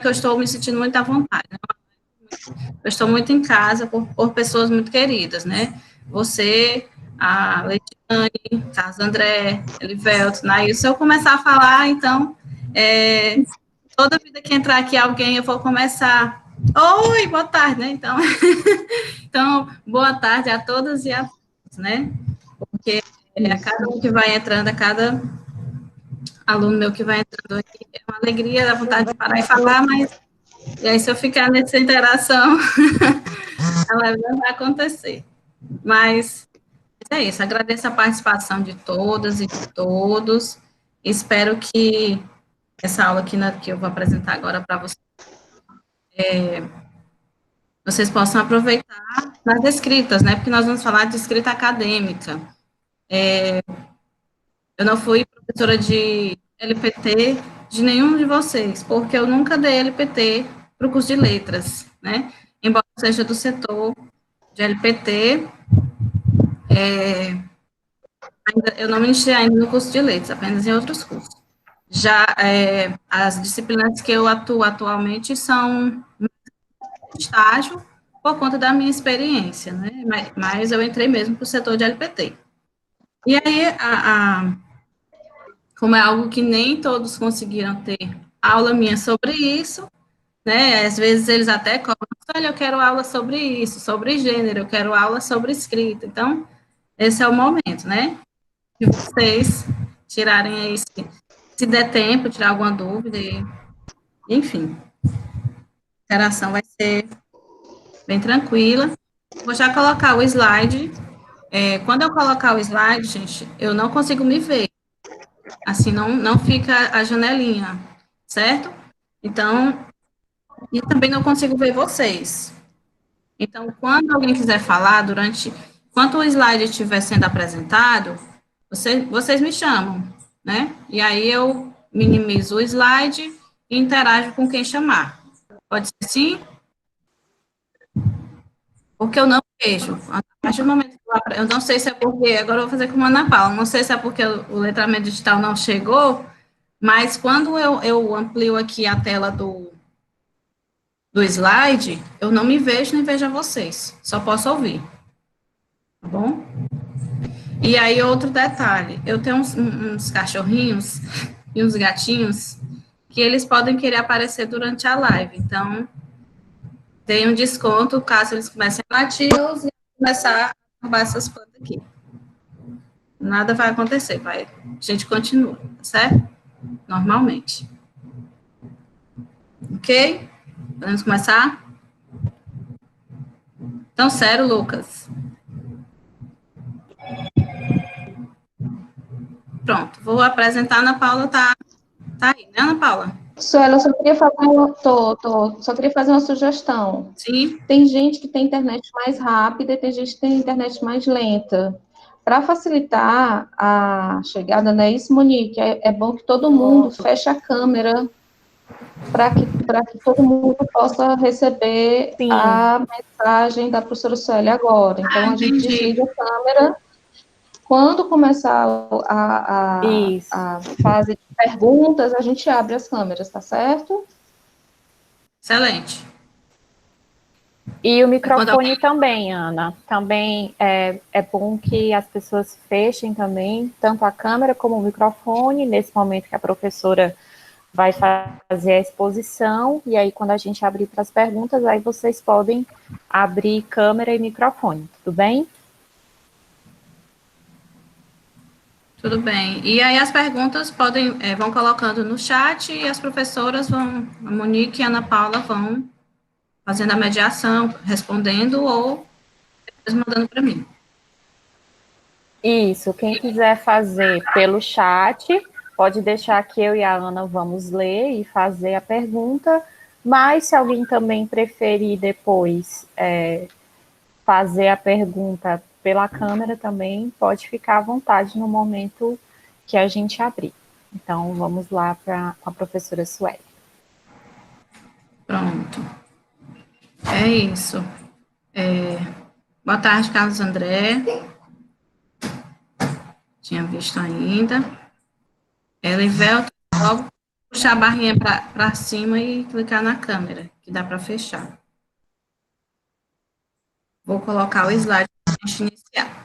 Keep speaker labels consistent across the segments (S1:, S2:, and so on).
S1: que eu estou me sentindo muito à vontade, né? Eu estou muito em casa por pessoas muito queridas, né? Você, a Leitiane, Carlos André, Elivelto, Nair. Se eu começar a falar, então, toda vida que entrar aqui alguém, eu vou começar. Oi, boa tarde, né? Então, então boa tarde a todas e a todos, né? Porque a cada um que vai entrando, a cada aluno meu que vai entrando aqui, é uma alegria, dá vontade de parar e falar, mas e aí, se eu ficar nessa interação, a live não vai acontecer. Mas é isso, agradeço a participação de todas e de todos. Espero que essa aula aqui que eu vou apresentar agora para vocês, vocês possam aproveitar nas escritas, né? Porque nós vamos falar de escrita acadêmica. Eu não fui professora de LPT de nenhum de vocês, porque eu nunca dei LPT para o curso de letras, né? Embora seja do setor de LPT, eu não ministrei ainda no curso de letras, apenas em outros cursos. Já as disciplinas que eu atuo atualmente são estágio por conta da minha experiência, né? Mas eu entrei mesmo para o setor de LPT. E aí, como é algo que nem todos conseguiram ter aula minha sobre isso, né? Às vezes eles até cobram, olha, eu quero aula sobre isso, sobre gênero, eu quero aula sobre escrita. Então, esse é o momento, né? De vocês tirarem aí, se der tempo, tirar alguma dúvida, enfim. A interação vai ser bem tranquila. Vou já colocar o slide. Quando eu colocar o slide, gente, eu não consigo me ver. Assim, não fica a janelinha, certo? Então, e também não consigo ver vocês. Então, quando alguém quiser falar, enquanto o slide estiver sendo apresentado, vocês me chamam, né? E aí eu minimizo o slide e interajo com quem chamar. Pode ser sim? Porque eu não vejo. A partir do momento que eu não sei se é porque, agora eu vou fazer com a Ana Paula, não sei se é porque o letramento digital não chegou, mas quando eu amplio aqui a tela do slide, eu não me vejo nem vejo a vocês, só posso ouvir, tá bom? E aí, outro detalhe, eu tenho uns cachorrinhos e uns gatinhos que eles podem querer aparecer durante a live, então tem um desconto caso eles comecem a latir ou começar a roubar essas plantas aqui. Nada vai acontecer, a gente continua, tá certo? Normalmente. Ok? Podemos começar? Então, sério, Lucas. Pronto, vou apresentar a Ana Paula, tá aí, né, Ana Paula?
S2: Suela, eu só queria só queria fazer uma sugestão.
S1: Sim.
S2: Tem gente que tem internet mais rápida e tem gente que tem internet mais lenta. Para facilitar a chegada, não é isso, Monique? É bom que todo mundo feche a câmera para que todo mundo possa receber a mensagem da professora Sueli agora. Então, a gente desliga a câmera. Quando começar a fase de perguntas, a gente abre as câmeras, tá certo?
S1: Excelente.
S3: E o microfone também, Ana. Também é bom que as pessoas fechem também, tanto a câmera como o microfone, nesse momento que a professora vai fazer a exposição, e aí quando a gente abrir para as perguntas, aí vocês podem abrir câmera e microfone, tudo bem?
S1: Tudo bem. E aí as perguntas vão colocando no chat e as professoras a Monique e a Ana Paula vão fazendo a mediação, respondendo ou mandando para mim.
S3: Isso, quem quiser fazer pelo chat, pode deixar que eu e a Ana vamos ler e fazer a pergunta, mas se alguém também preferir depois fazer a pergunta pela câmera também, pode ficar à vontade no momento que a gente abrir. Então, vamos lá com a professora Sueli.
S1: Pronto. É isso. Boa tarde, Carlos André. Tinha visto ainda. Elivelto, logo puxar a barrinha para cima e clicar na câmera, que dá para fechar. Vou colocar o slide para a gente iniciar.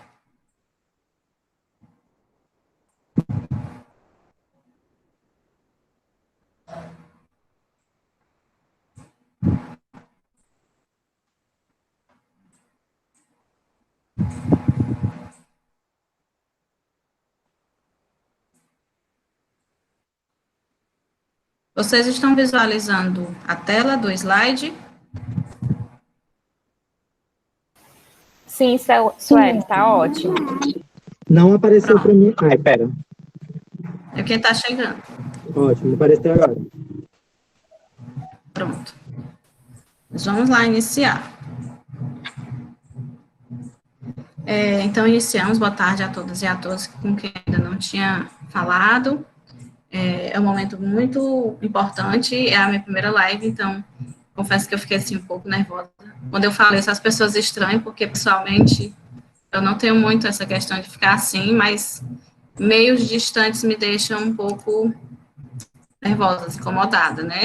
S1: Vocês estão visualizando a tela do slide?
S3: Sim, Sueli, tá ótimo.
S4: Não apareceu para mim. Ai, pera.
S1: É quem está chegando.
S4: Ótimo, apareceu agora.
S1: Pronto. Mas vamos lá iniciar. Então, iniciamos. Boa tarde a todas e a todos com quem ainda não tinha falado. É um momento muito importante, é a minha primeira live, então, confesso que eu fiquei, assim, um pouco nervosa. Quando eu falo isso, as pessoas estranham, porque, pessoalmente, eu não tenho muito essa questão de ficar assim, mas meios distantes me deixam um pouco nervosa, incomodada, né?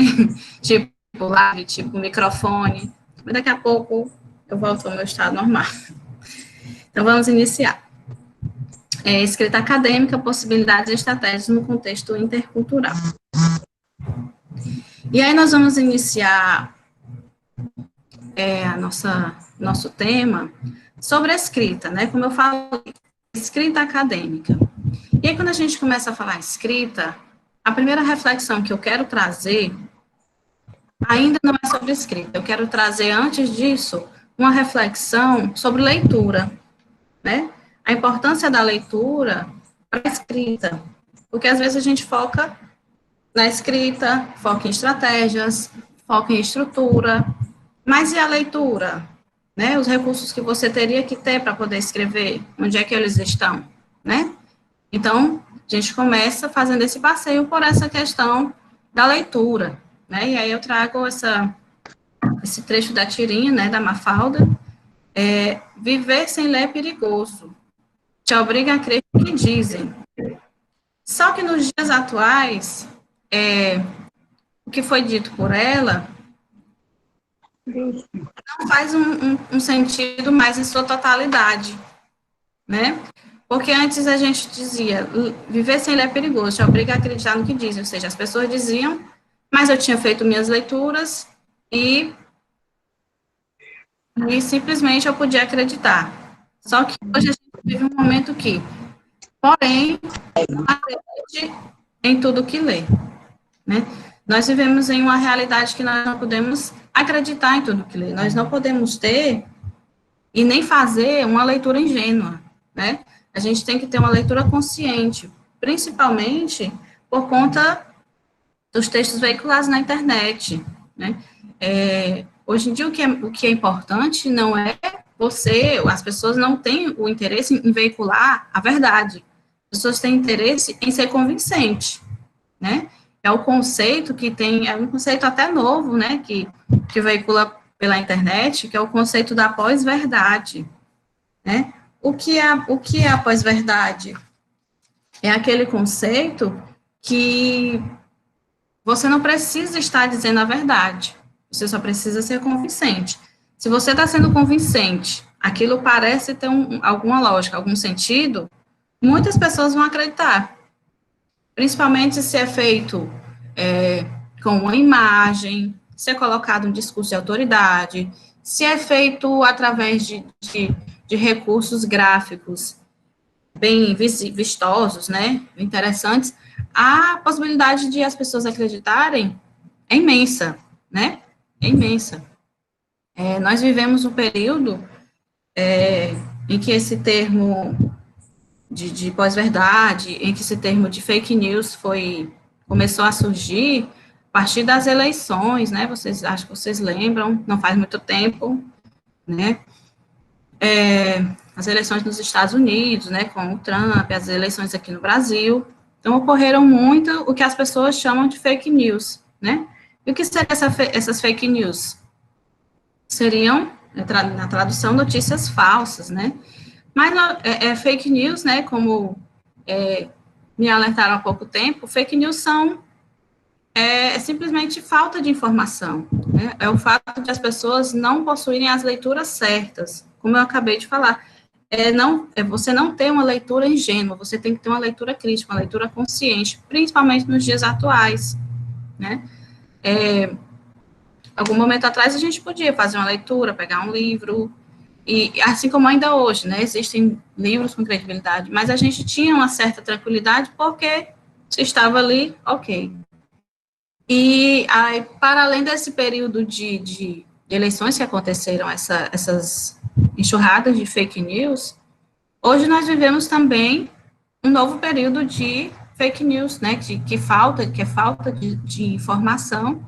S1: Tipo live, tipo microfone, mas daqui a pouco eu volto ao meu estado normal. Então, vamos iniciar. Escrita acadêmica, possibilidades e estratégias no contexto intercultural. E aí nós vamos iniciar nosso tema sobre a escrita, né? Como eu falo, escrita acadêmica. E aí quando a gente começa a falar escrita, a primeira reflexão que eu quero trazer ainda não é sobre escrita. Eu quero trazer, antes disso, uma reflexão sobre leitura, né? A importância da leitura para a escrita. Porque às vezes a gente foca na escrita, foca em estratégias, foca em estrutura, mas e a leitura? Né? Os recursos que você teria que ter para poder escrever, onde é que eles estão? Né? Então, a gente começa fazendo esse passeio por essa questão da leitura. Né? E aí eu trago esse trecho da tirinha, né, da Mafalda, viver sem ler é perigoso, te obriga a crer o que dizem. Só que nos dias atuais, o que foi dito por ela não faz um sentido mais em sua totalidade, né? Porque antes a gente dizia, viver sem ler é perigoso, te obriga a acreditar no que dizem, ou seja, as pessoas diziam, mas eu tinha feito minhas leituras e simplesmente eu podia acreditar. Só que hoje a gente vive um momento que, porém, não acredite em tudo que lê, né? Nós vivemos em uma realidade que nós não podemos acreditar em tudo que lê, nós não podemos ter e nem fazer uma leitura ingênua, né? A gente tem que ter uma leitura consciente, principalmente por conta dos textos veiculados na internet, né? Hoje em dia, o que é importante não é as pessoas não têm o interesse em veicular a verdade, as pessoas têm interesse em ser convincente, né? É o conceito que tem, é um conceito até novo, né, que veicula pela internet, que é o conceito da pós-verdade, né? O que é a pós-verdade? É aquele conceito que você não precisa estar dizendo a verdade, você só precisa ser convincente. Se você está sendo convincente, aquilo parece ter alguma lógica, algum sentido, muitas pessoas vão acreditar. Principalmente se é feito com uma imagem, se é colocado um discurso de autoridade, se é feito através de recursos gráficos bem vistosos, né, interessantes, a possibilidade de as pessoas acreditarem é imensa, né, é imensa. Nós vivemos um período em que esse termo de pós-verdade, em que esse termo de fake news começou a surgir a partir das eleições, né? Acho que vocês lembram, não faz muito tempo, né? As eleições nos Estados Unidos, né? Com o Trump, as eleições aqui no Brasil. Então, ocorreram muito o que as pessoas chamam de fake news, né? E o que seriam essas fake news? Seriam, na tradução, notícias falsas, né? Mas fake news, né, como me alertaram há pouco tempo, fake news são é simplesmente falta de informação, né? É o fato de as pessoas não possuírem as leituras certas, como eu acabei de falar. Você não tem uma leitura ingênua, você tem que ter uma leitura crítica, uma leitura consciente, principalmente nos dias atuais, né? Algum momento atrás a gente podia fazer uma leitura, pegar um livro, e assim como ainda hoje, né? Existem livros com credibilidade, mas a gente tinha uma certa tranquilidade porque se estava ali, ok. E aí, para além desse período de eleições que aconteceram, essas enxurradas de fake news, hoje nós vivemos também um novo período de fake news, né, que é falta de informação,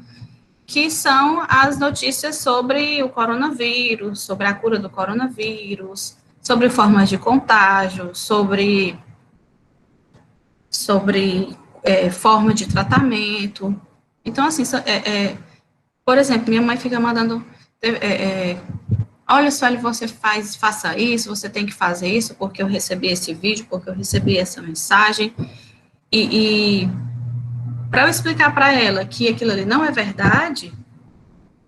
S1: que são as notícias sobre o coronavírus, sobre a cura do coronavírus, sobre formas de contágio, sobre forma de tratamento. Então, assim, por exemplo, minha mãe fica mandando, olha, Sueli, faça isso, você tem que fazer isso, porque eu recebi esse vídeo, porque eu recebi essa mensagem, e para eu explicar para ela que aquilo ali não é verdade,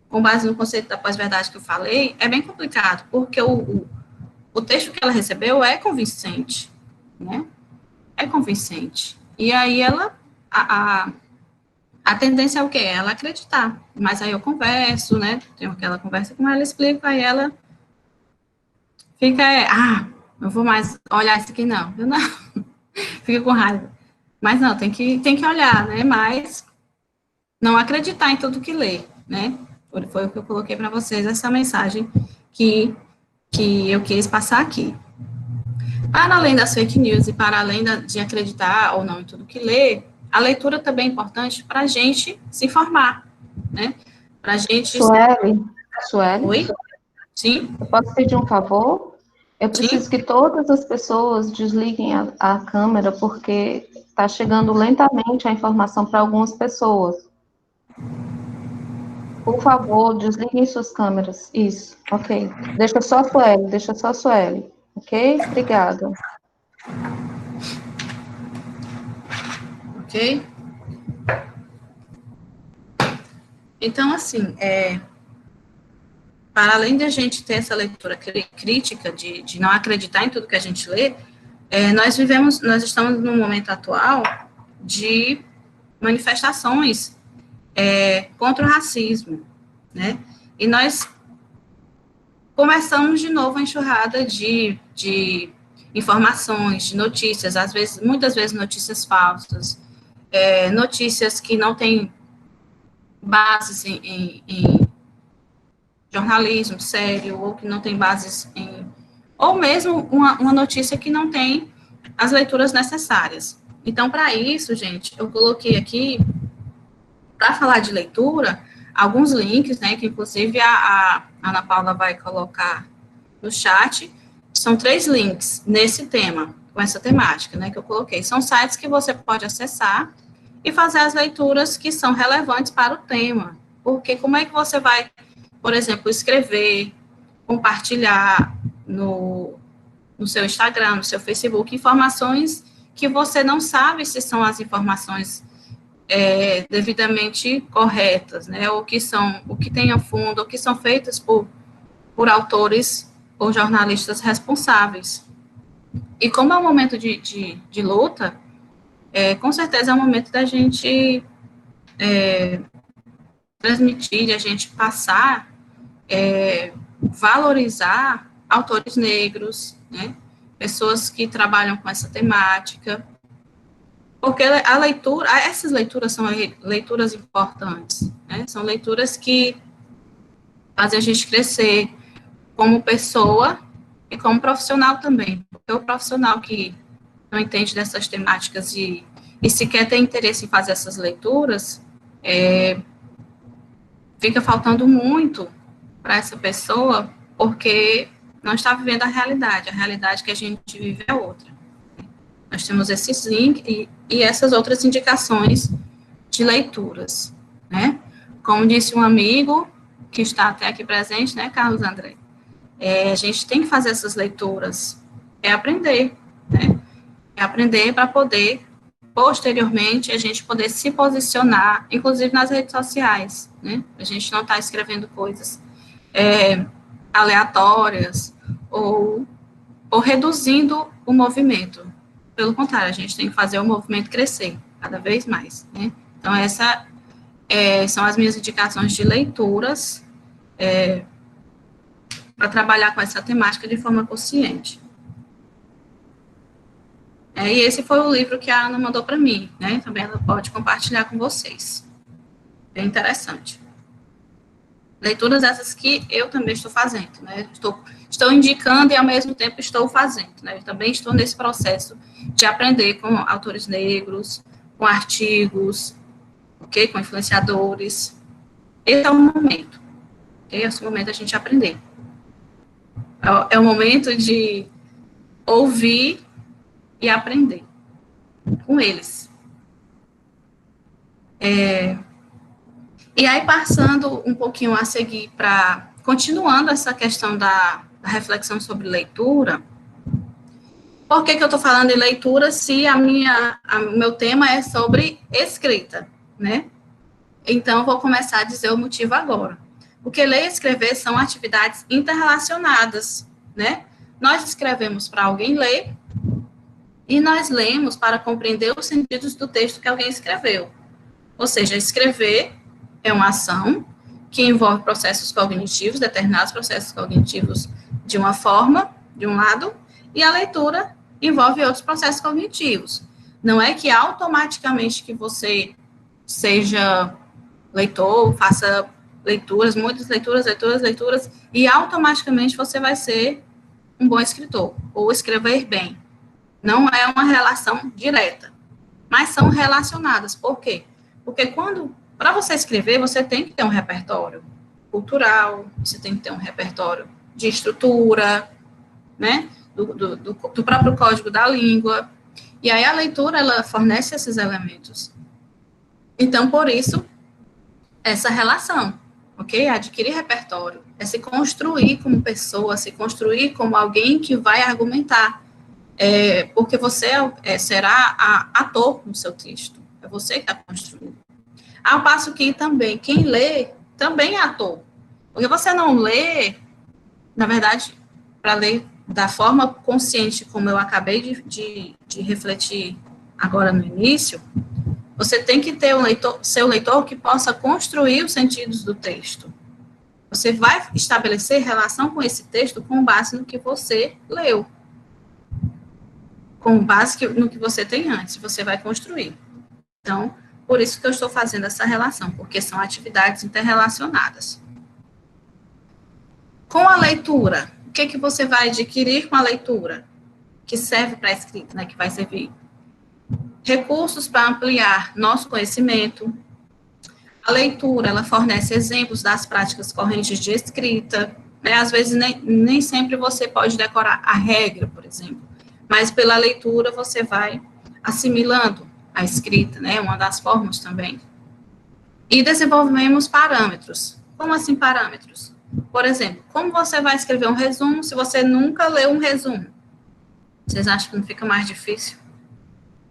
S1: com base no conceito da pós-verdade que eu falei, é bem complicado, porque o texto que ela recebeu é convincente, né? É convincente. E aí a tendência é o quê? Ela acreditar. Mas aí eu converso, né? Tenho aquela conversa com ela, explico, aí ela fica, não vou mais olhar isso aqui, não. Eu não. Fica com raiva. Mas não, tem que olhar, né? Mas não acreditar em tudo que lê, né? Foi o que eu coloquei para vocês, essa mensagem que eu quis passar aqui. Para além das fake news e para além de acreditar ou não em tudo que lê, a leitura também é importante para a gente se informar, né? Para a gente...
S2: Sueli?
S1: Oi? Sim?
S2: Eu posso pedir um favor? Eu preciso que todas as pessoas desliguem a câmera, porque está chegando lentamente a informação para algumas pessoas. Por favor, desliguem suas câmeras. Isso, ok. Deixa só a Sueli. Ok? Obrigada.
S1: Ok? Então, assim, para além de a gente ter essa leitura crítica, de não acreditar em tudo que a gente lê, nós estamos num momento atual de manifestações contra o racismo, né? E nós começamos de novo a enxurrada de informações, de notícias, muitas vezes notícias falsas, notícias que não têm bases em jornalismo sério, ou que não tem bases ou mesmo uma notícia que não tem as leituras necessárias. Então, para isso, gente, eu coloquei aqui, para falar de leitura, alguns links, né, que inclusive a Ana Paula vai colocar no chat. São 3 links nesse tema, com essa temática, né, que eu coloquei. São sites que você pode acessar e fazer as leituras que são relevantes para o tema. Porque como é que você vai, por exemplo, escrever, compartilhar no seu Instagram, no seu Facebook, informações que você não sabe se são as informações devidamente corretas, né, ou o que tem a fundo, ou que são feitas por autores ou jornalistas responsáveis. E como é um momento de luta, com certeza é um momento da gente transmitir, de a gente passar, valorizar autores negros, né, pessoas que trabalham com essa temática, porque essas leituras são leituras importantes, né, são leituras que fazem a gente crescer como pessoa e como profissional também, porque o profissional que não entende dessas temáticas e sequer tem interesse em fazer essas leituras, fica faltando muito para essa pessoa, porque não está vivendo a realidade que a gente vive é outra. Nós temos esses links e essas outras indicações de leituras, né? Como disse um amigo, que está até aqui presente, né, Carlos André? A gente tem que fazer essas leituras, aprender, né? Aprender para poder posteriormente, a gente poder se posicionar, inclusive nas redes sociais, né? A gente não está escrevendo coisas aleatórias ou reduzindo o movimento. Pelo contrário, a gente tem que fazer o movimento crescer cada vez mais, né? Então, essas são as minhas indicações de leituras para trabalhar com essa temática de forma consciente. E esse foi o livro que a Ana mandou para mim, né? Também ela pode compartilhar com vocês. Bem interessante. Leituras essas que eu também estou fazendo, né? Estou indicando e, ao mesmo tempo, estou fazendo, né? Eu também estou nesse processo de aprender com autores negros, com artigos, ok? Com influenciadores. Esse é o momento, ok? Esse é o momento da gente aprender. É o momento de ouvir e aprender com eles. E aí, passando um pouquinho a seguir para, continuando essa questão da reflexão sobre leitura, por que eu estou falando em leitura se o meu tema é sobre escrita, né? Então, eu vou começar a dizer o motivo agora. Porque ler e escrever são atividades interrelacionadas, né? Nós escrevemos para alguém ler e nós lemos para compreender os sentidos do texto que alguém escreveu. Ou seja, escrever é uma ação que envolve processos cognitivos, determinados processos cognitivos de uma forma, de um lado, e a leitura envolve outros processos cognitivos. Não é que automaticamente que você seja leitor, faça leituras, muitas leituras, e automaticamente você vai ser um bom escritor, ou escrever bem. Não é uma relação direta, mas são relacionadas. Por quê? Porque para você escrever, você tem que ter um repertório cultural, você tem que ter um repertório de estrutura, né, do próprio código da língua, e aí a leitura, ela fornece esses elementos. Então, por isso, essa relação, ok? Adquirir repertório é se construir como pessoa, se construir como alguém que vai argumentar, porque você será ator no seu texto, é você que está construindo. Ao passo que também, quem lê, também é ator, porque você não lê, na verdade, para ler da forma consciente, como eu acabei de refletir agora no início, você tem que ter seu leitor que possa construir os sentidos do texto. Você vai estabelecer relação com esse texto com base no que você leu, com base no que você tem antes, você vai construir. Então, por isso que eu estou fazendo essa relação, porque são atividades interrelacionadas. Com a leitura, o que você vai adquirir com a leitura? Que serve para a escrita, né, que vai servir. Recursos para ampliar nosso conhecimento. A leitura, ela fornece exemplos das práticas correntes de escrita, né? Às vezes, nem sempre você pode decorar a regra, por exemplo, mas pela leitura você vai assimilando a escrita, né? Uma das formas também. E desenvolvemos parâmetros. Como assim parâmetros? Por exemplo, como você vai escrever um resumo se você nunca leu um resumo? Vocês acham que não fica mais difícil?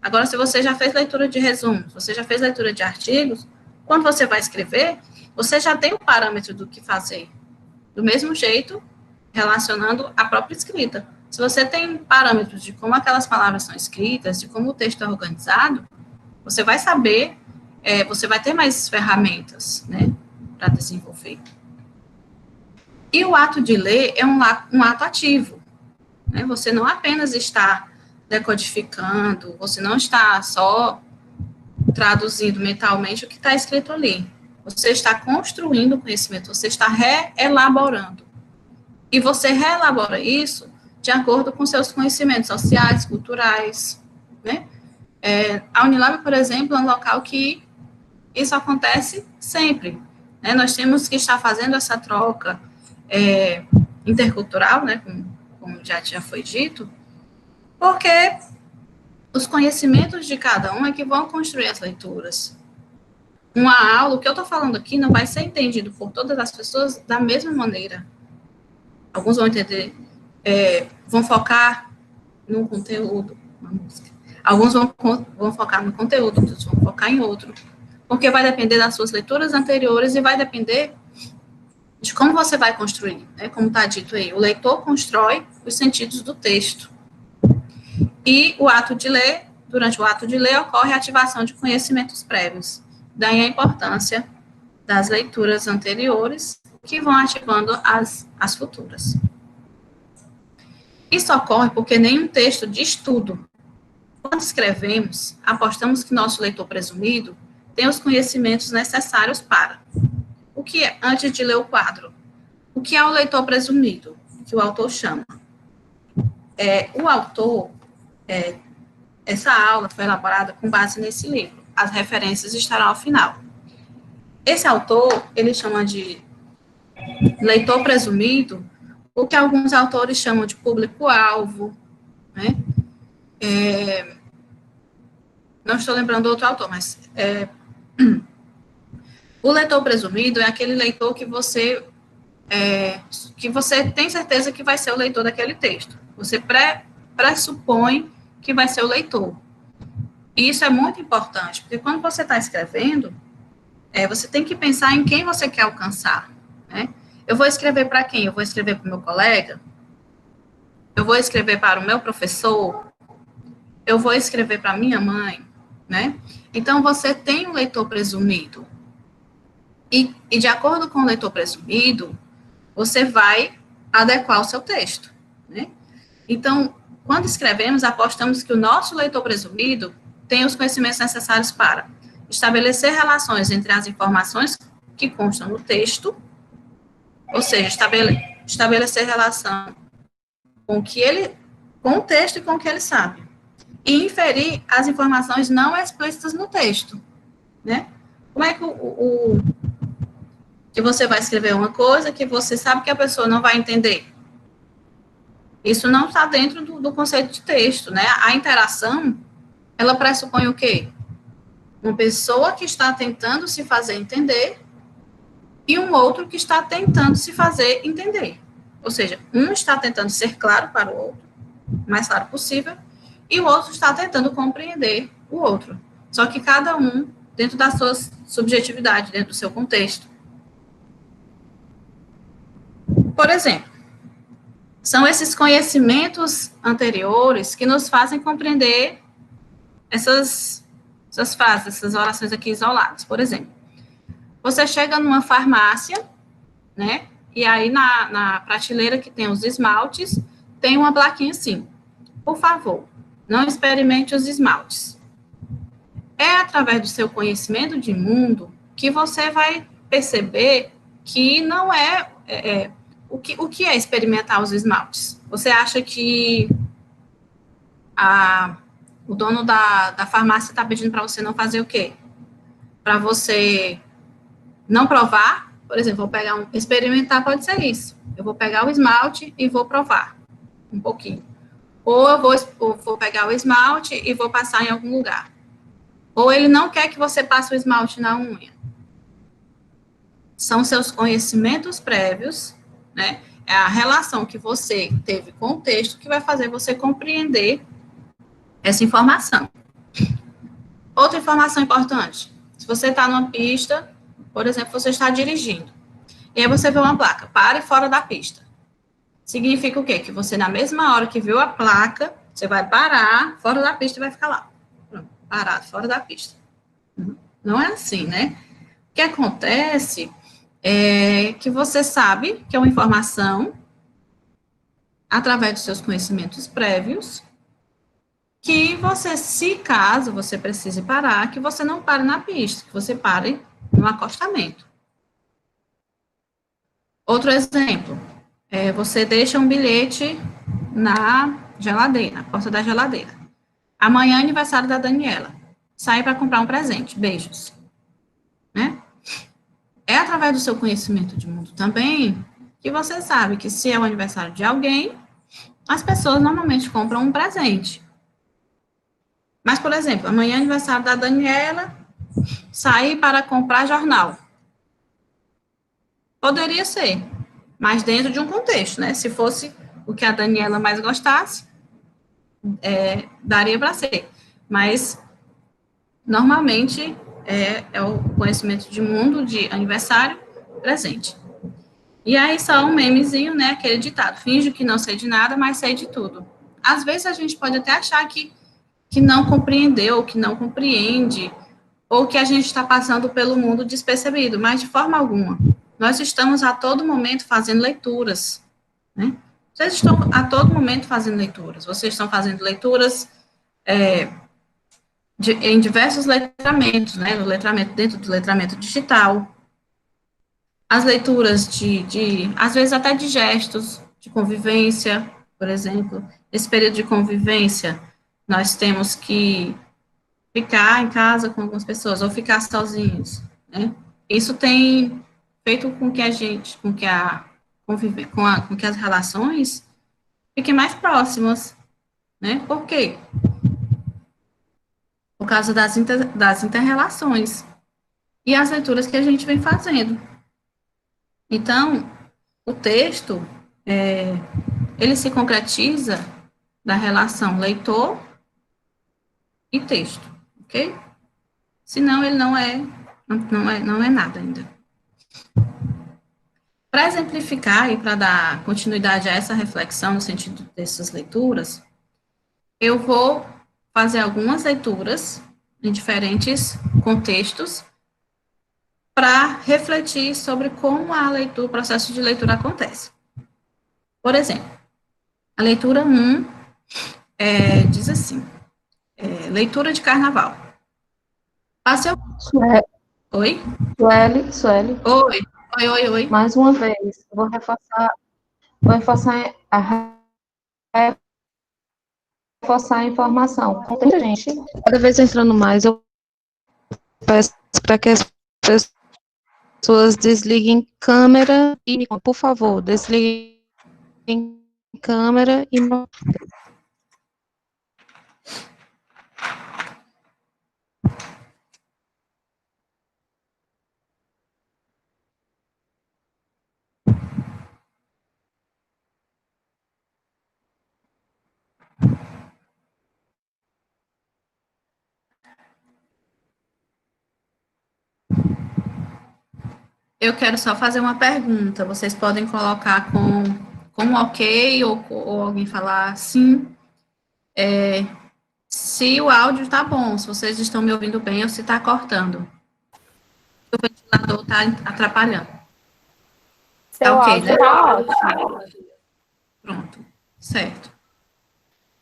S1: Agora, se você já fez leitura de resumos, você já fez leitura de artigos, quando você vai escrever, você já tem um parâmetro do que fazer. Do mesmo jeito, relacionando a própria escrita. Se você tem parâmetros de como aquelas palavras são escritas, de como o texto é organizado, você vai saber, você vai ter mais ferramentas, né, para desenvolver. E o ato de ler é um ato ativo, né? Você não apenas está decodificando, você não está só traduzindo mentalmente o que está escrito ali. Você está construindo conhecimento, você está reelaborando. E você reelabora isso de acordo com seus conhecimentos sociais, culturais, né? A Unilab, por exemplo, é um local que isso acontece sempre, né? Nós temos que estar fazendo essa troca intercultural, né? Como já foi dito, porque os conhecimentos de cada um é que vão construir as leituras. Uma aula, o que eu estou falando aqui, não vai ser entendido por todas as pessoas da mesma maneira. Alguns vão entender, vão focar num conteúdo, uma música. Alguns vão focar no conteúdo, outros vão focar em outro, porque vai depender das suas leituras anteriores e vai depender de como você vai construir, né? Como está dito aí, o leitor constrói os sentidos do texto. E o ato de ler, durante o ato de ler, ocorre a ativação de conhecimentos prévios. Daí a importância das leituras anteriores, que vão ativando as futuras. Isso ocorre porque nenhum texto de estudo, quando escrevemos, apostamos que nosso leitor presumido tem os conhecimentos necessários para. O que é, antes de ler o quadro, o que é o leitor presumido, que o autor chama? O autor, essa aula foi elaborada com base nesse livro. As referências estarão ao final. Esse autor, ele chama de leitor presumido, o que alguns autores chamam de público-alvo, né? Não estou lembrando outro autor, mas o leitor presumido é aquele leitor que você tem certeza que vai ser o leitor daquele texto. Você pressupõe que vai ser o leitor. E isso é muito importante, porque quando você está escrevendo, você tem que pensar em quem você quer alcançar, né? Eu vou escrever para quem? Eu vou escrever para o meu colega? Eu vou escrever para o meu professor? Eu vou escrever para minha mãe, né? Então, você tem um leitor presumido. E de acordo com o leitor presumido, você vai adequar o seu texto, né? Então, quando escrevemos, apostamos que o nosso leitor presumido tem os conhecimentos necessários para estabelecer relações entre as informações que constam no texto, ou seja, estabelecer relação com o texto e com o que ele sabe, e inferir as informações não explícitas no texto, né? Como é que você vai escrever uma coisa que você sabe que a pessoa não vai entender? Isso não está dentro do conceito de texto, né? A interação, ela pressupõe o quê? Uma pessoa que está tentando se fazer entender e um outro que está tentando se fazer entender. Ou seja, um está tentando ser claro para o outro, o mais claro possível, e o outro está tentando compreender o outro. Só que cada um dentro da sua subjetividade, dentro do seu contexto. Por exemplo, são esses conhecimentos anteriores que nos fazem compreender essas frases, essas orações aqui isoladas. Por exemplo, você chega numa farmácia, né, e aí na prateleira que tem os esmaltes, tem uma plaquinha assim: por favor, não experimente os esmaltes. É através do seu conhecimento de mundo que você vai perceber que não o que é experimentar os esmaltes. Você acha que o dono da farmácia está pedindo para você não fazer o quê? Para você não provar? Por exemplo, experimentar pode ser isso. Eu vou pegar o esmalte e vou provar um pouquinho. Ou eu vou pegar o esmalte e vou passar em algum lugar. Ou ele não quer que você passe o esmalte na unha. São seus conhecimentos prévios, né? É a relação que você teve com o texto que vai fazer você compreender essa informação. Outra informação importante: se você está numa pista, por exemplo, você está dirigindo, e aí você vê uma placa, pare fora da pista. Significa o quê? Que você, na mesma hora que viu a placa, você vai parar fora da pista e vai ficar lá. Pronto, parado, fora da pista. Não é assim, né? O que acontece é que você sabe que é uma informação, através dos seus conhecimentos prévios, que você, se caso você precise parar, que você não pare na pista, que você pare no acostamento. Outro exemplo, você deixa um bilhete na geladeira, na porta da geladeira. Amanhã é aniversário da Daniela. Sai para comprar um presente. Beijos. Né? É através do seu conhecimento de mundo também que você sabe que se é o aniversário de alguém, as pessoas normalmente compram um presente. Mas, por exemplo, amanhã é aniversário da Daniela, sair para comprar jornal. Poderia ser, mas dentro de um contexto, né? Se fosse o que a Daniela mais gostasse, daria para ser. mas normalmente é o conhecimento de mundo, de aniversário, presente. E aí só um memezinho, né, aquele ditado, finge que não sei de nada, mas sei de tudo. Às vezes a gente pode até achar que não compreendeu, que não compreende, ou que a gente está passando pelo mundo despercebido, mas de forma alguma. Nós estamos a todo momento fazendo leituras, né? Vocês estão a todo momento fazendo leituras. Vocês estão fazendo leituras em diversos letramentos, né? No letramento, dentro do letramento digital. As leituras às vezes até de gestos, de convivência, por exemplo. Nesse período de convivência, nós temos que ficar em casa com algumas pessoas, ou ficar sozinhos, né? Isso tem feito com que a gente, com que as relações fiquem mais próximas, né? Por quê? Por causa das inter-relações e as leituras que a gente vem fazendo. Então, o texto, ele se concretiza da relação leitor e texto, ok? Senão ele não é nada ainda. Para exemplificar e para dar continuidade a essa reflexão no sentido dessas leituras, eu vou fazer algumas leituras em diferentes contextos para refletir sobre como o processo de leitura acontece. Por exemplo, a leitura 1 diz assim, leitura de carnaval. Passei... Oi?
S2: Sueli.
S1: Oi.
S2: Mais uma vez, vou reforçar a informação. Com muita gente, cada vez entrando mais, eu peço para que as pessoas desliguem câmera e microfone. Por favor, desliguem câmera e
S1: Eu quero só fazer uma pergunta. Vocês podem colocar com ok ou alguém falar sim. Se o áudio tá bom, se vocês estão me ouvindo bem ou se está cortando. O ventilador está atrapalhando.
S3: Seu
S1: ok,
S3: áudio
S1: né?
S3: tá ótimo.
S1: Pronto. Certo.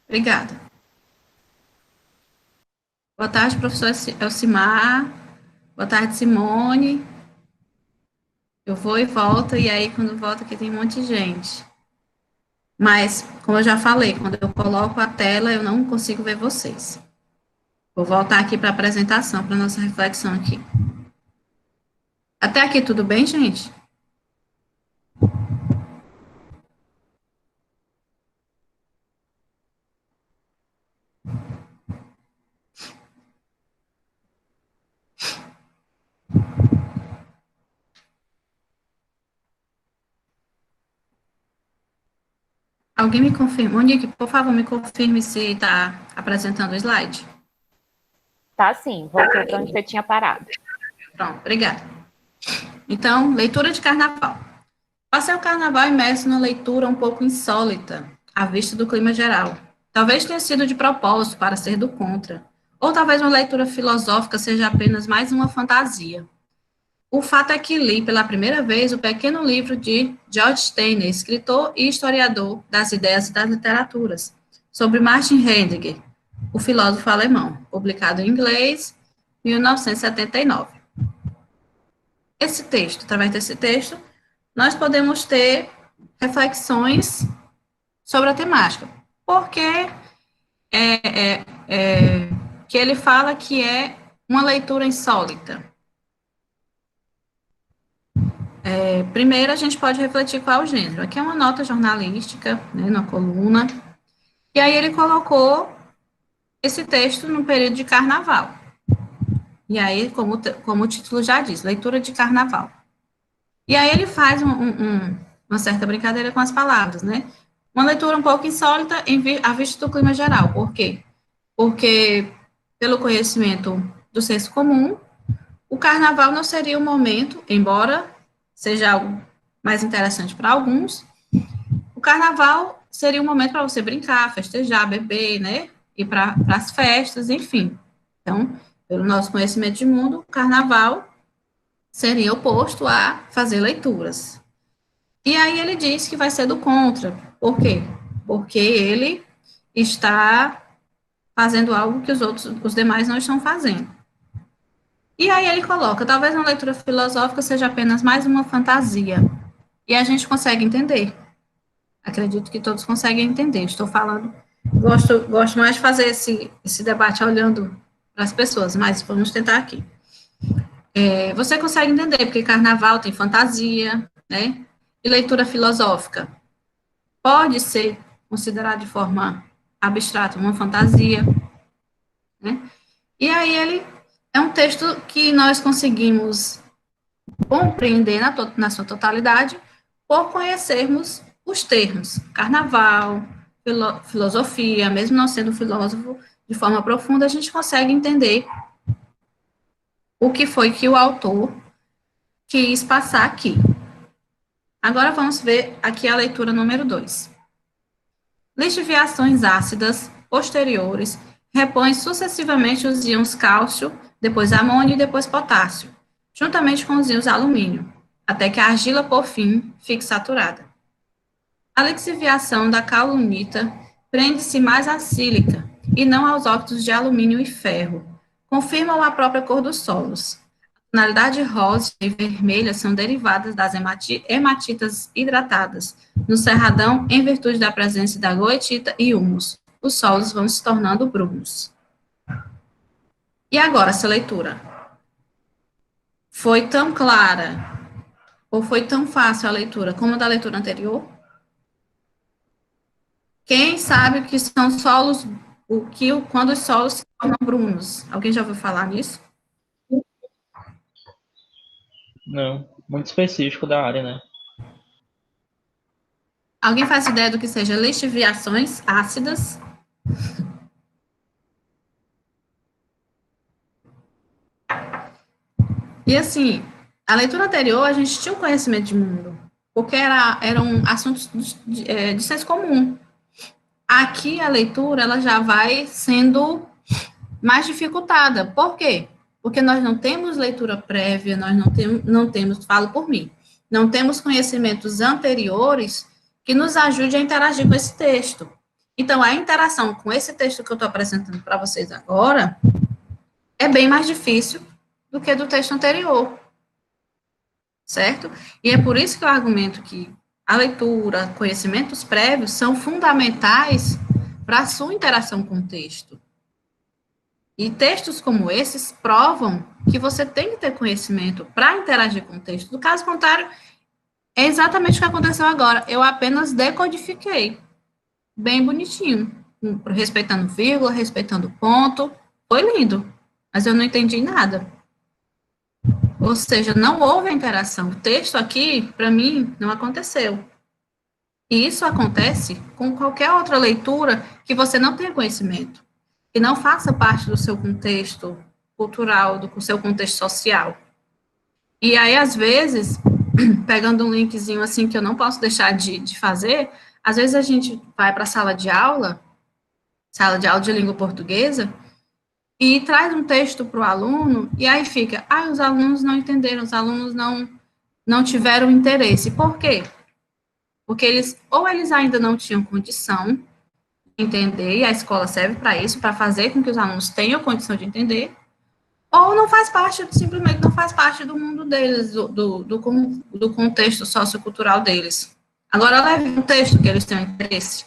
S1: Obrigada. Boa tarde, professor Elcimar. Boa tarde, Simone. Eu vou e volto, e aí, quando volto aqui, tem um monte de gente. Mas, como eu já falei, quando eu coloco a tela, eu não consigo ver vocês. Vou voltar aqui para a apresentação, para a nossa reflexão aqui. Até aqui, tudo bem, gente? Alguém me confirma? Monique, por favor, me confirme se está apresentando o slide.
S3: Tá sim, voltou para onde você tinha parado.
S1: Pronto, obrigada. Então, leitura de carnaval. Passei o carnaval imerso numa leitura um pouco insólita, à vista do clima geral. Talvez tenha sido de propósito, para ser do contra. Ou talvez uma leitura filosófica seja apenas mais uma fantasia. O fato é que li pela primeira vez o pequeno livro de George Steiner, escritor e historiador das ideias e das literaturas, sobre Martin Heidegger, o filósofo alemão, publicado em inglês, em 1979. Esse texto, através desse texto, nós podemos ter reflexões sobre a temática, porque que ele fala que é uma leitura insólita. Primeiro, a gente pode refletir qual é o gênero. Aqui é uma nota jornalística, né, na coluna, e aí ele colocou esse texto no período de carnaval. E aí, como o título já diz, leitura de carnaval. E aí ele faz uma certa brincadeira com as palavras, né? Uma leitura um pouco insólita à vista do clima geral. Por quê? Porque pelo conhecimento do senso comum, o carnaval não seria o momento, embora seja algo mais interessante para alguns, o carnaval seria um momento para você brincar, festejar, beber, né? Ir para as festas, enfim. Então, pelo nosso conhecimento de mundo, o carnaval seria oposto a fazer leituras. E aí ele diz que vai ser do contra. Por quê? Porque ele está fazendo algo que os demais não estão fazendo. E aí ele coloca, talvez uma leitura filosófica seja apenas mais uma fantasia. E a gente consegue entender. Acredito que todos conseguem entender. Estou falando, gosto mais de fazer esse debate olhando para as pessoas, mas vamos tentar aqui. Você consegue entender, porque carnaval tem fantasia, né? E leitura filosófica pode ser considerada de forma abstrata uma fantasia, né? E aí ele é um texto que nós conseguimos compreender na sua totalidade por conhecermos os termos carnaval, filosofia, mesmo não sendo filósofo de forma profunda, a gente consegue entender o que foi que o autor quis passar aqui. Agora vamos ver aqui a leitura número 2. Lixiviações ácidas posteriores repõem sucessivamente os íons cálcio, depois amônio e depois potássio, juntamente com os íons alumínio, até que a argila, por fim, fique saturada. A lixiviação da caulonita prende-se mais à sílica e não aos óxidos de alumínio e ferro, confirmam a própria cor dos solos. A tonalidade rosa e vermelha são derivadas das hematitas hidratadas no cerradão em virtude da presença da goetita e humus. Os solos vão se tornando brunos. E agora essa leitura? Foi tão clara ou foi tão fácil a leitura como a da leitura anterior? Quem sabe o que são solos, quando os solos se tornam brunos? Alguém já ouviu falar nisso?
S5: Não, muito específico da área, né?
S1: Alguém faz ideia do que seja lixiviações ácidas? E assim, a leitura anterior a gente tinha um conhecimento de mundo, porque eram assuntos de senso comum. Aqui a leitura ela já vai sendo mais dificultada. Por quê? Porque nós não temos leitura prévia, nós não temos, falo por mim, não temos conhecimentos anteriores que nos ajude a interagir com esse texto. Então, a interação com esse texto que eu estou apresentando para vocês agora é bem mais difícil do que do texto anterior, certo? E é por isso que eu argumento que a leitura, conhecimentos prévios são fundamentais para a sua interação com o texto. E textos como esses provam que você tem que ter conhecimento para interagir com o texto. Do caso contrário, é exatamente o que aconteceu agora. Eu apenas decodifiquei. Bem bonitinho. Respeitando vírgula, respeitando ponto. Foi lindo. Mas eu não entendi nada. Ou seja, não houve a interação. O texto aqui, para mim, não aconteceu. E isso acontece com qualquer outra leitura que você não tenha conhecimento. Que não faça parte do seu contexto cultural, do seu contexto social. E aí, às vezes, pegando um linkzinho assim que eu não posso deixar de fazer, às vezes a gente vai para a sala de aula de língua portuguesa, e traz um texto para o aluno, e aí fica, os alunos não entenderam, os alunos não tiveram interesse. Por quê? Porque eles ainda não tinham condição entender, e a escola serve para isso, para fazer com que os alunos tenham condição de entender, ou não faz parte, simplesmente não faz parte do mundo deles, do contexto sociocultural deles. Agora, leve um texto que eles tenham interesse,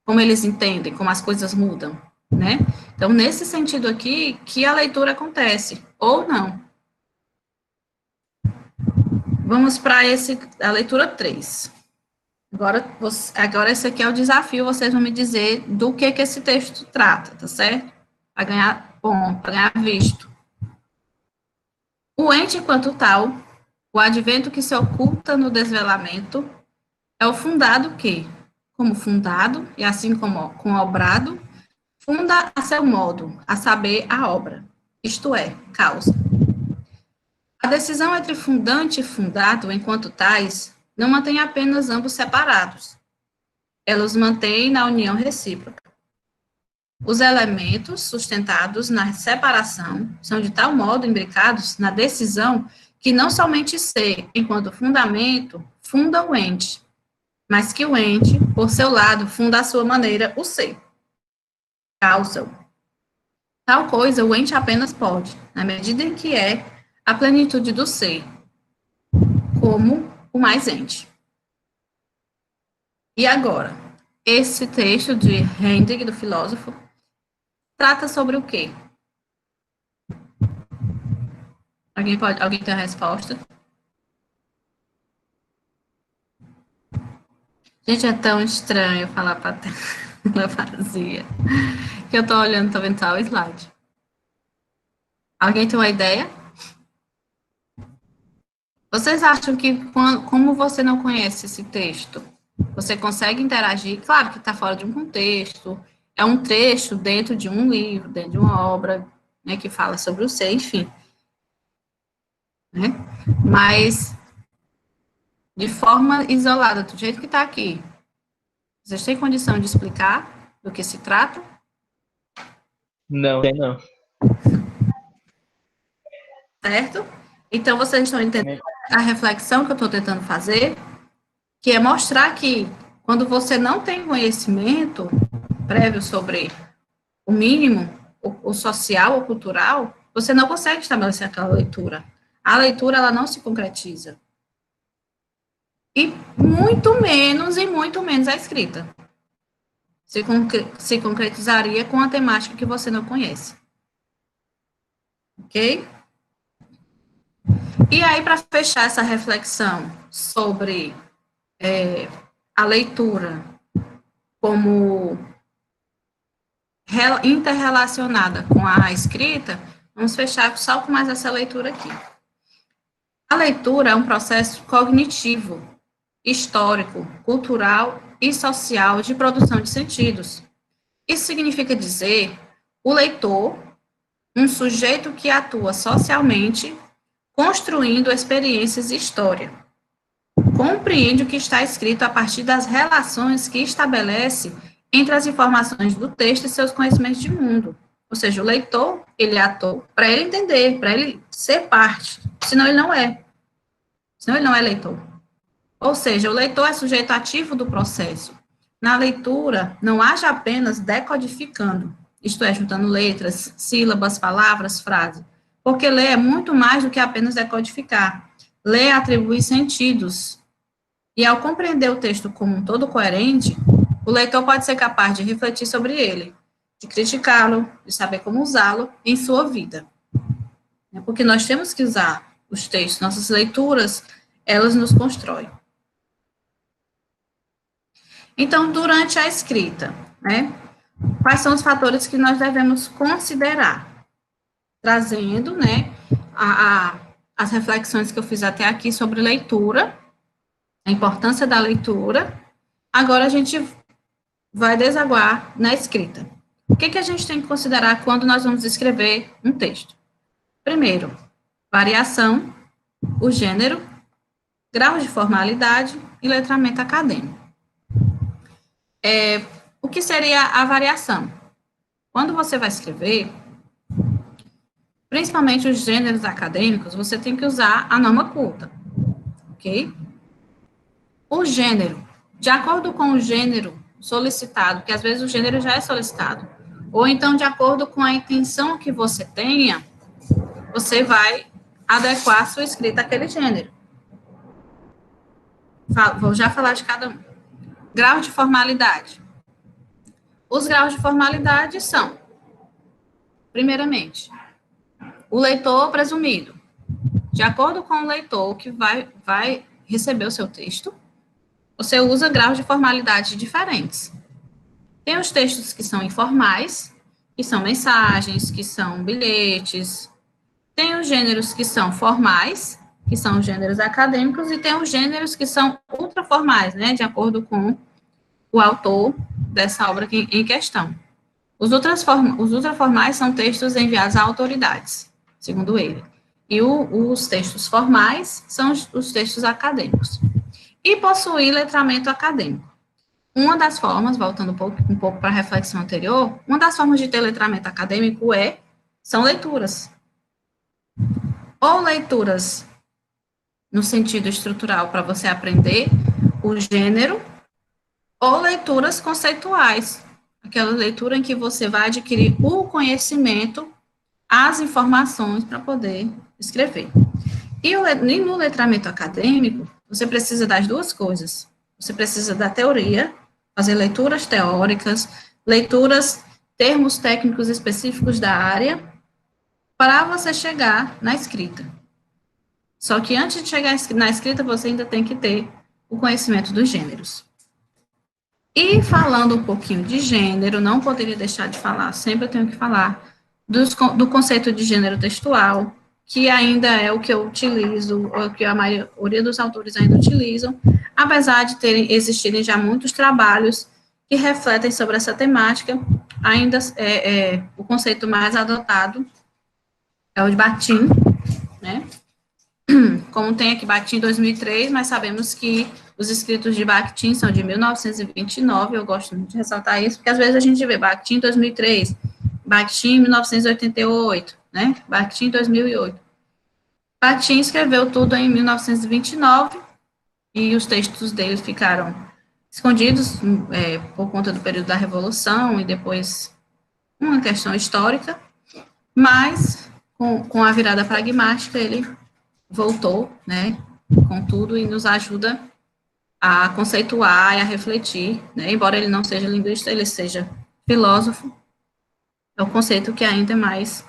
S1: como eles entendem, como as coisas mudam, né? Então, nesse sentido aqui, que a leitura acontece, ou não. Vamos para a leitura 3. Agora esse aqui é o desafio, vocês vão me dizer do que esse texto trata, tá certo? Para ganhar ponto, para ganhar visto. O ente enquanto tal, o advento que se oculta no desvelamento, é o fundado que, como fundado, e assim como obrado, funda a seu modo, a saber, a obra, isto é, causa. A decisão entre fundante e fundado, enquanto tais, não mantém apenas ambos separados. Ela os mantém na união recíproca. Os elementos sustentados na separação são de tal modo imbricados na decisão que não somente ser, enquanto fundamento, funda o ente, mas que o ente, por seu lado, funda à sua maneira o ser. Causa. Tal coisa o ente apenas pode, na medida em que é a plenitude do ser, como o mais ente. E agora, esse texto de Hendrik, do filósofo, trata sobre o quê? Alguém tem a resposta? Gente, é tão estranho falar para tela vazia, que eu tô olhando, tô vendo só o slide. Alguém tem uma ideia? Vocês acham que, como você não conhece esse texto, você consegue interagir? Claro que está fora de um contexto, é um trecho dentro de um livro, dentro de uma obra, né, que fala sobre o ser, enfim. Né? Mas, de forma isolada, do jeito que está aqui, vocês têm condição de explicar do que se trata?
S5: Não, tem não.
S1: Certo? Então, vocês estão entendendo a reflexão que eu estou tentando fazer, que é mostrar que, quando você não tem conhecimento prévio sobre o mínimo, o social ou cultural, você não consegue estabelecer aquela leitura. A leitura, ela não se concretiza. E muito menos a escrita. Se concretizaria com a temática que você não conhece. Ok? E aí, para fechar essa reflexão sobre a leitura como interrelacionada com a escrita, vamos fechar só com mais essa leitura aqui. A leitura é um processo cognitivo, histórico, cultural e social de produção de sentidos. Isso significa dizer o leitor, um sujeito que atua socialmente, construindo experiências e história. Compreende o que está escrito a partir das relações que estabelece entre as informações do texto e seus conhecimentos de mundo. Ou seja, o leitor, ele é ator para ele entender, para ele ser parte, senão ele não é. Senão ele não é leitor. Ou seja, o leitor é sujeito ativo do processo. Na leitura, não haja apenas decodificando, isto é, juntando letras, sílabas, palavras, frases, porque ler é muito mais do que apenas decodificar. Ler atribui sentidos. E ao compreender o texto como um todo coerente, o leitor pode ser capaz de refletir sobre ele, de criticá-lo, de saber como usá-lo em sua vida. Porque nós temos que usar os textos, nossas leituras, elas nos constroem. Então, durante a escrita, né, quais são os fatores que nós devemos considerar? Trazendo, né, as reflexões que eu fiz até aqui sobre leitura, a importância da leitura. Agora a gente vai desaguar na escrita. O que a gente tem que considerar quando nós vamos escrever um texto? Primeiro, variação, o gênero, grau de formalidade e letramento acadêmico. O que seria a variação? Quando você vai escrever, principalmente os gêneros acadêmicos, você tem que usar a norma culta, ok? O gênero, de acordo com o gênero solicitado, que às vezes o gênero já é solicitado, ou então de acordo com a intenção que você tenha, você vai adequar a sua escrita àquele gênero. Vou já falar de cada um. Grau de formalidade. Os graus de formalidade são, primeiramente, o leitor presumido. De acordo com o leitor que vai receber o seu texto, você usa graus de formalidade diferentes. Tem os textos que são informais, que são mensagens, que são bilhetes. Tem os gêneros que são formais, que são os gêneros acadêmicos, e tem os gêneros que são ultraformais, né, de acordo com o autor dessa obra em questão. Os ultraformais são textos enviados a autoridades, segundo ele. E os textos formais são os textos acadêmicos. E possuir letramento acadêmico. Uma das formas, voltando um pouco para a reflexão anterior, uma das formas de ter letramento acadêmico são leituras. Ou leituras no sentido estrutural para você aprender o gênero, ou leituras conceituais, aquela leitura em que você vai adquirir o conhecimento, as informações para poder escrever. E no letramento acadêmico, você precisa das duas coisas. Você precisa da teoria, fazer leituras teóricas, termos técnicos específicos da área, para você chegar na escrita. Só que antes de chegar na escrita, você ainda tem que ter o conhecimento dos gêneros. E falando um pouquinho de gênero, não poderia deixar de falar, sempre eu tenho que falar, do conceito de gênero textual, que ainda é o que eu utilizo, ou que a maioria dos autores ainda utilizam, apesar de existirem já muitos trabalhos que refletem sobre essa temática, ainda o conceito mais adotado é o de Bakhtin, né? Como tem aqui Bakhtin 2003, mas sabemos que os escritos de Bakhtin são de 1929, eu gosto muito de ressaltar isso, porque às vezes a gente vê Bakhtin 2003, Bakhtin 1988, né? Bakhtin 2008. Bakhtin escreveu tudo em 1929 e os textos dele ficaram escondidos por conta do período da Revolução e depois uma questão histórica, mas com a virada pragmática ele voltou, né, com tudo e nos ajuda a conceituar e a refletir, né, embora ele não seja linguista, ele seja filósofo, é o conceito que ainda é mais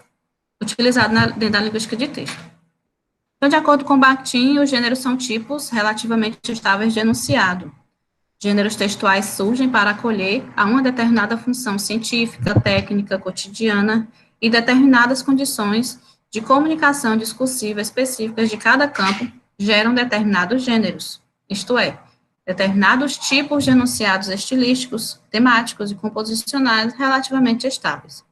S1: utilizado dentro da linguística de texto. Então, de acordo com Bakhtin, os gêneros são tipos relativamente estáveis de enunciado. Gêneros textuais surgem para acolher a uma determinada função científica, técnica, cotidiana e determinadas condições de comunicação discursiva específicas de cada campo geram determinados gêneros, isto é, determinados tipos de enunciados estilísticos, temáticos e composicionais relativamente estáveis.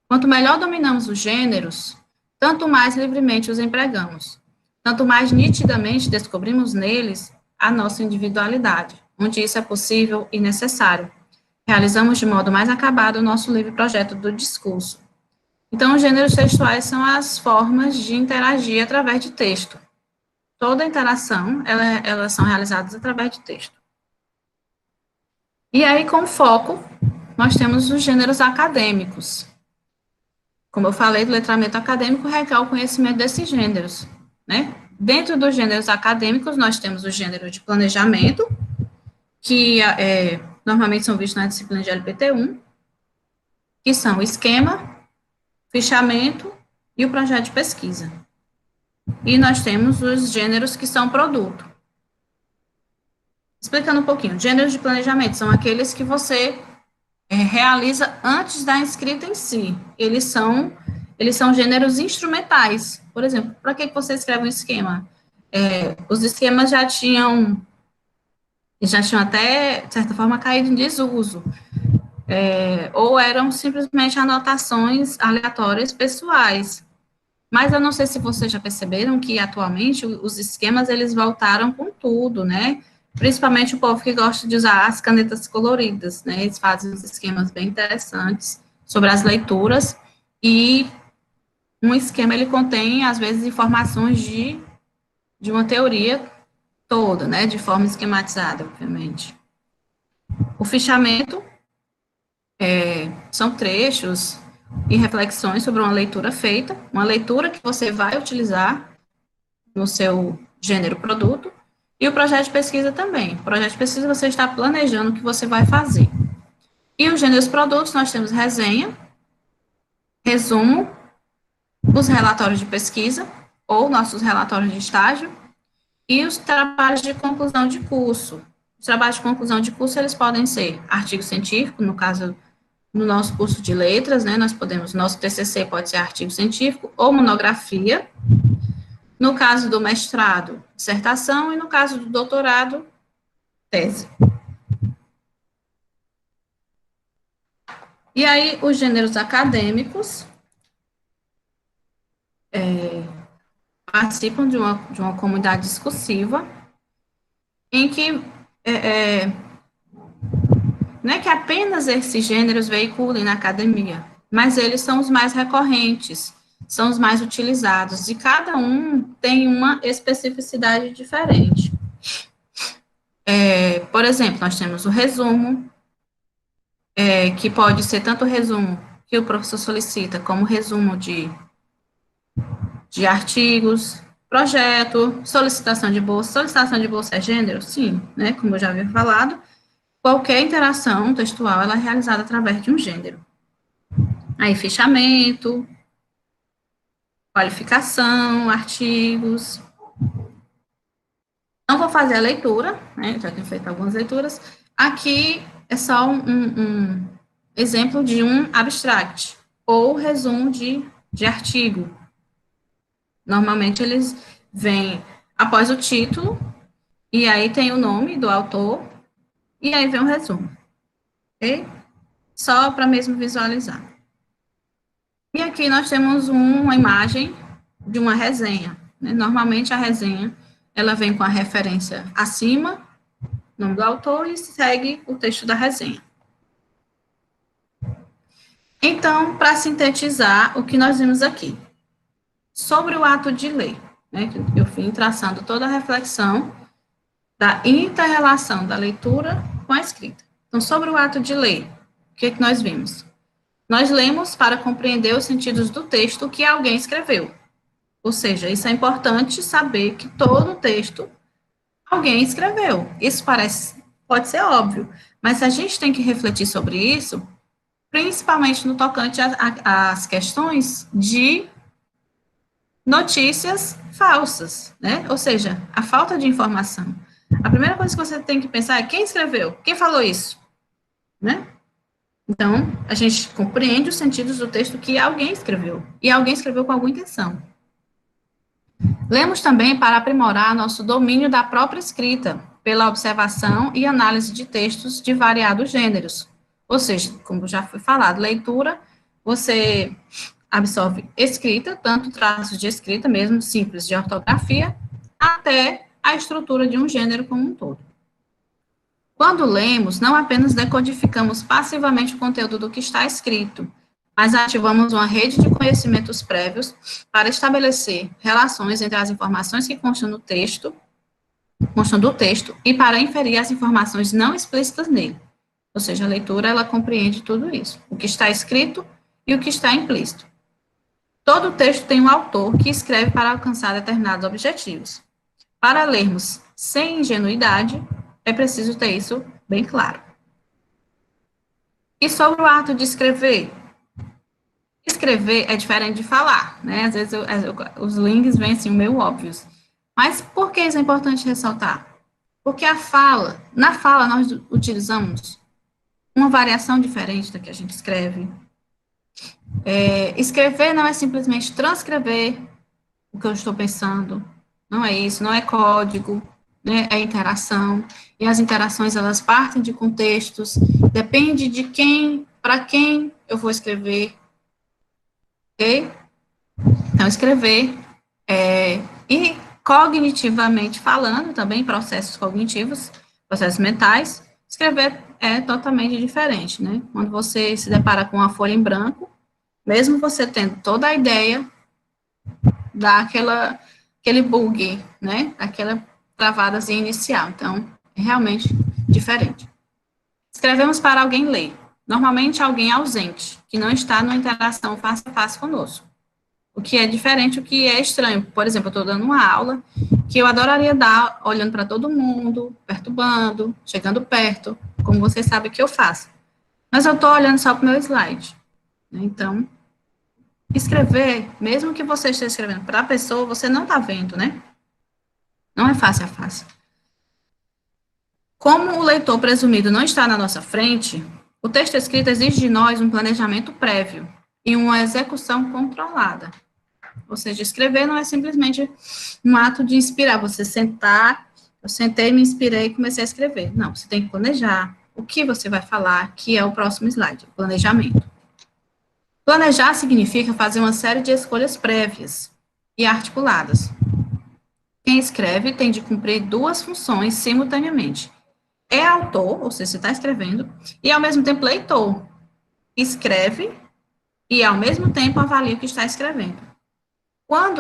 S1: Quanto melhor dominamos os gêneros, tanto mais livremente os empregamos, tanto mais nitidamente descobrimos neles a nossa individualidade, onde isso é possível e necessário. Realizamos de modo mais acabado o nosso livre projeto do discurso. Então, os gêneros textuais são as formas de interagir através de texto. Toda interação, elas são realizadas através de texto. E aí, com foco, nós temos os gêneros acadêmicos. Como eu falei, do letramento acadêmico requer o conhecimento desses gêneros, né? Dentro dos gêneros acadêmicos, nós temos o gênero de planejamento, que normalmente são vistos na disciplina de LPT1, que são o esquema, fichamento e o projeto de pesquisa. E nós temos os gêneros que são produto. Explicando um pouquinho, gêneros de planejamento são aqueles que você realiza antes da escrita em si. Eles são gêneros instrumentais. Por exemplo, para que você escreve um esquema? Os esquemas já tinham até, de certa forma, caído em desuso. Ou eram simplesmente anotações aleatórias pessoais. Mas eu não sei se vocês já perceberam que, atualmente, os esquemas, eles voltaram com tudo, né? Principalmente o povo que gosta de usar as canetas coloridas, né? Eles fazem uns esquemas bem interessantes sobre as leituras, e um esquema, ele contém, às vezes, informações de uma teoria toda, né? De forma esquematizada, obviamente. O fichamento são trechos e reflexões sobre uma leitura feita, uma leitura que você vai utilizar no seu gênero produto, e o projeto de pesquisa também. O projeto de pesquisa você está planejando o que você vai fazer. E os gêneros produtos, nós temos resenha, resumo, os relatórios de pesquisa, ou nossos relatórios de estágio, e os trabalhos de conclusão de curso. Os trabalhos de conclusão de curso, eles podem ser artigo científico, no caso, no nosso curso de letras, né, nosso TCC pode ser artigo científico ou monografia. No caso do mestrado, dissertação, e no caso do doutorado, tese. E aí, os gêneros acadêmicos participam de uma comunidade discursiva em que não é que apenas esses gêneros veiculem na academia, mas eles são os mais recorrentes, são os mais utilizados, e cada um tem uma especificidade diferente. Por exemplo, nós temos o resumo, que pode ser tanto o resumo que o professor solicita, como resumo de artigos, projeto, solicitação de bolsa. Solicitação de bolsa é gênero? Sim, né, como eu já havia falado. Qualquer interação textual, ela é realizada através de um gênero. Aí, fichamento, qualificação, artigos. Não vou fazer a leitura, né, já tenho feito algumas leituras. Aqui é só um exemplo de um abstract, ou resumo de artigo. Normalmente, eles vêm após o título, e aí tem o nome do autor, e aí vem um resumo. Ok? Só para mesmo visualizar. E aqui nós temos uma imagem de uma resenha, né? Normalmente a resenha, ela vem com a referência acima, nome do autor, e segue o texto da resenha. Então, para sintetizar o que nós vimos aqui, sobre o ato de ler, né? Eu fui traçando toda a reflexão da inter-relação da leitura com a escrita. Então, sobre o ato de ler, o que nós vimos? Nós lemos para compreender os sentidos do texto que alguém escreveu. Ou seja, isso é importante saber que todo texto alguém escreveu. Isso pode ser óbvio, mas a gente tem que refletir sobre isso, principalmente no tocante às questões de notícias falsas, né? Ou seja, a falta de informação. A primeira coisa que você tem que pensar é quem escreveu, quem falou isso, né? Então, a gente compreende os sentidos do texto que alguém escreveu, e alguém escreveu com alguma intenção. Lemos também para aprimorar nosso domínio da própria escrita, pela observação e análise de textos de variados gêneros. Ou seja, como já foi falado, leitura, você absorve escrita, tanto traços de escrita mesmo, simples, de ortografia, até a estrutura de um gênero como um todo. Quando lemos, não apenas decodificamos passivamente o conteúdo do que está escrito, mas ativamos uma rede de conhecimentos prévios para estabelecer relações entre as informações que constam do texto e para inferir as informações não explícitas nele. Ou seja, a leitura, ela compreende tudo isso, o que está escrito e o que está implícito. Todo texto tem um autor que escreve para alcançar determinados objetivos. Para lermos sem ingenuidade, é preciso ter isso bem claro. E sobre o ato de escrever? Escrever é diferente de falar, né? Às vezes os links vêm assim, meio óbvios. Mas por que isso é importante ressaltar? Porque na fala nós utilizamos uma variação diferente da que a gente escreve. Escrever não é simplesmente transcrever o que eu estou pensando, não é isso, não é código, né? É interação, e as interações, elas partem de contextos, depende de para quem eu vou escrever, ok? Então, escrever, e cognitivamente falando, também processos cognitivos, processos mentais, escrever é totalmente diferente, né? Quando você se depara com uma folha em branco, mesmo você tendo toda a ideia, dá aquele bug, né? Aquela travadazinha inicial. Então, é realmente diferente. Escrevemos para alguém ler. Normalmente, alguém ausente, que não está numa interação face a face conosco. O que é diferente, o que é estranho. Por exemplo, eu estou dando uma aula que eu adoraria dar, olhando para todo mundo, perturbando, chegando perto, como vocês sabem que eu faço. Mas eu estou olhando só para o meu slide. Então, escrever, mesmo que você esteja escrevendo para a pessoa, você não está vendo, né? Não é face a face. Como o leitor presumido não está na nossa frente, o texto escrito exige de nós um planejamento prévio e uma execução controlada. Ou seja, escrever não é simplesmente um ato de inspirar, você sentar, eu sentei, me inspirei e comecei a escrever. Não, você tem que planejar, o que você vai falar, que é o próximo slide, planejamento. Planejar significa fazer uma série de escolhas prévias e articuladas. Quem escreve tem de cumprir duas funções simultaneamente. É autor, ou seja, você está escrevendo, e ao mesmo tempo leitor. Escreve e ao mesmo tempo avalia o que está escrevendo.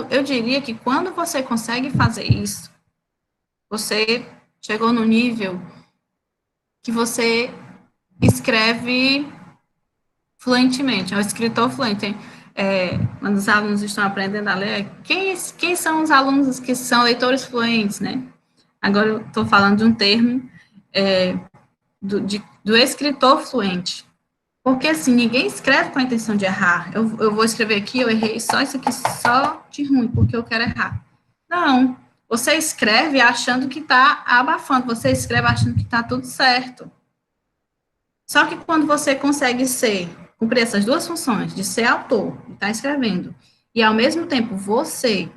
S1: Eu diria que quando você consegue fazer isso, você chegou no nível que você escreve fluentemente, é um escritor fluente. Quando os alunos estão aprendendo a ler, quem são os alunos que são leitores fluentes, né? Agora eu estou falando de um termo do escritor fluente. Porque, assim, ninguém escreve com a intenção de errar. Eu vou escrever aqui, eu errei só isso aqui, só de ruim, porque eu quero errar. Não, você escreve achando que está abafando, você escreve achando que está tudo certo. Só que quando você consegue cumprir essas duas funções, de ser autor, de estar escrevendo, e ao mesmo tempo você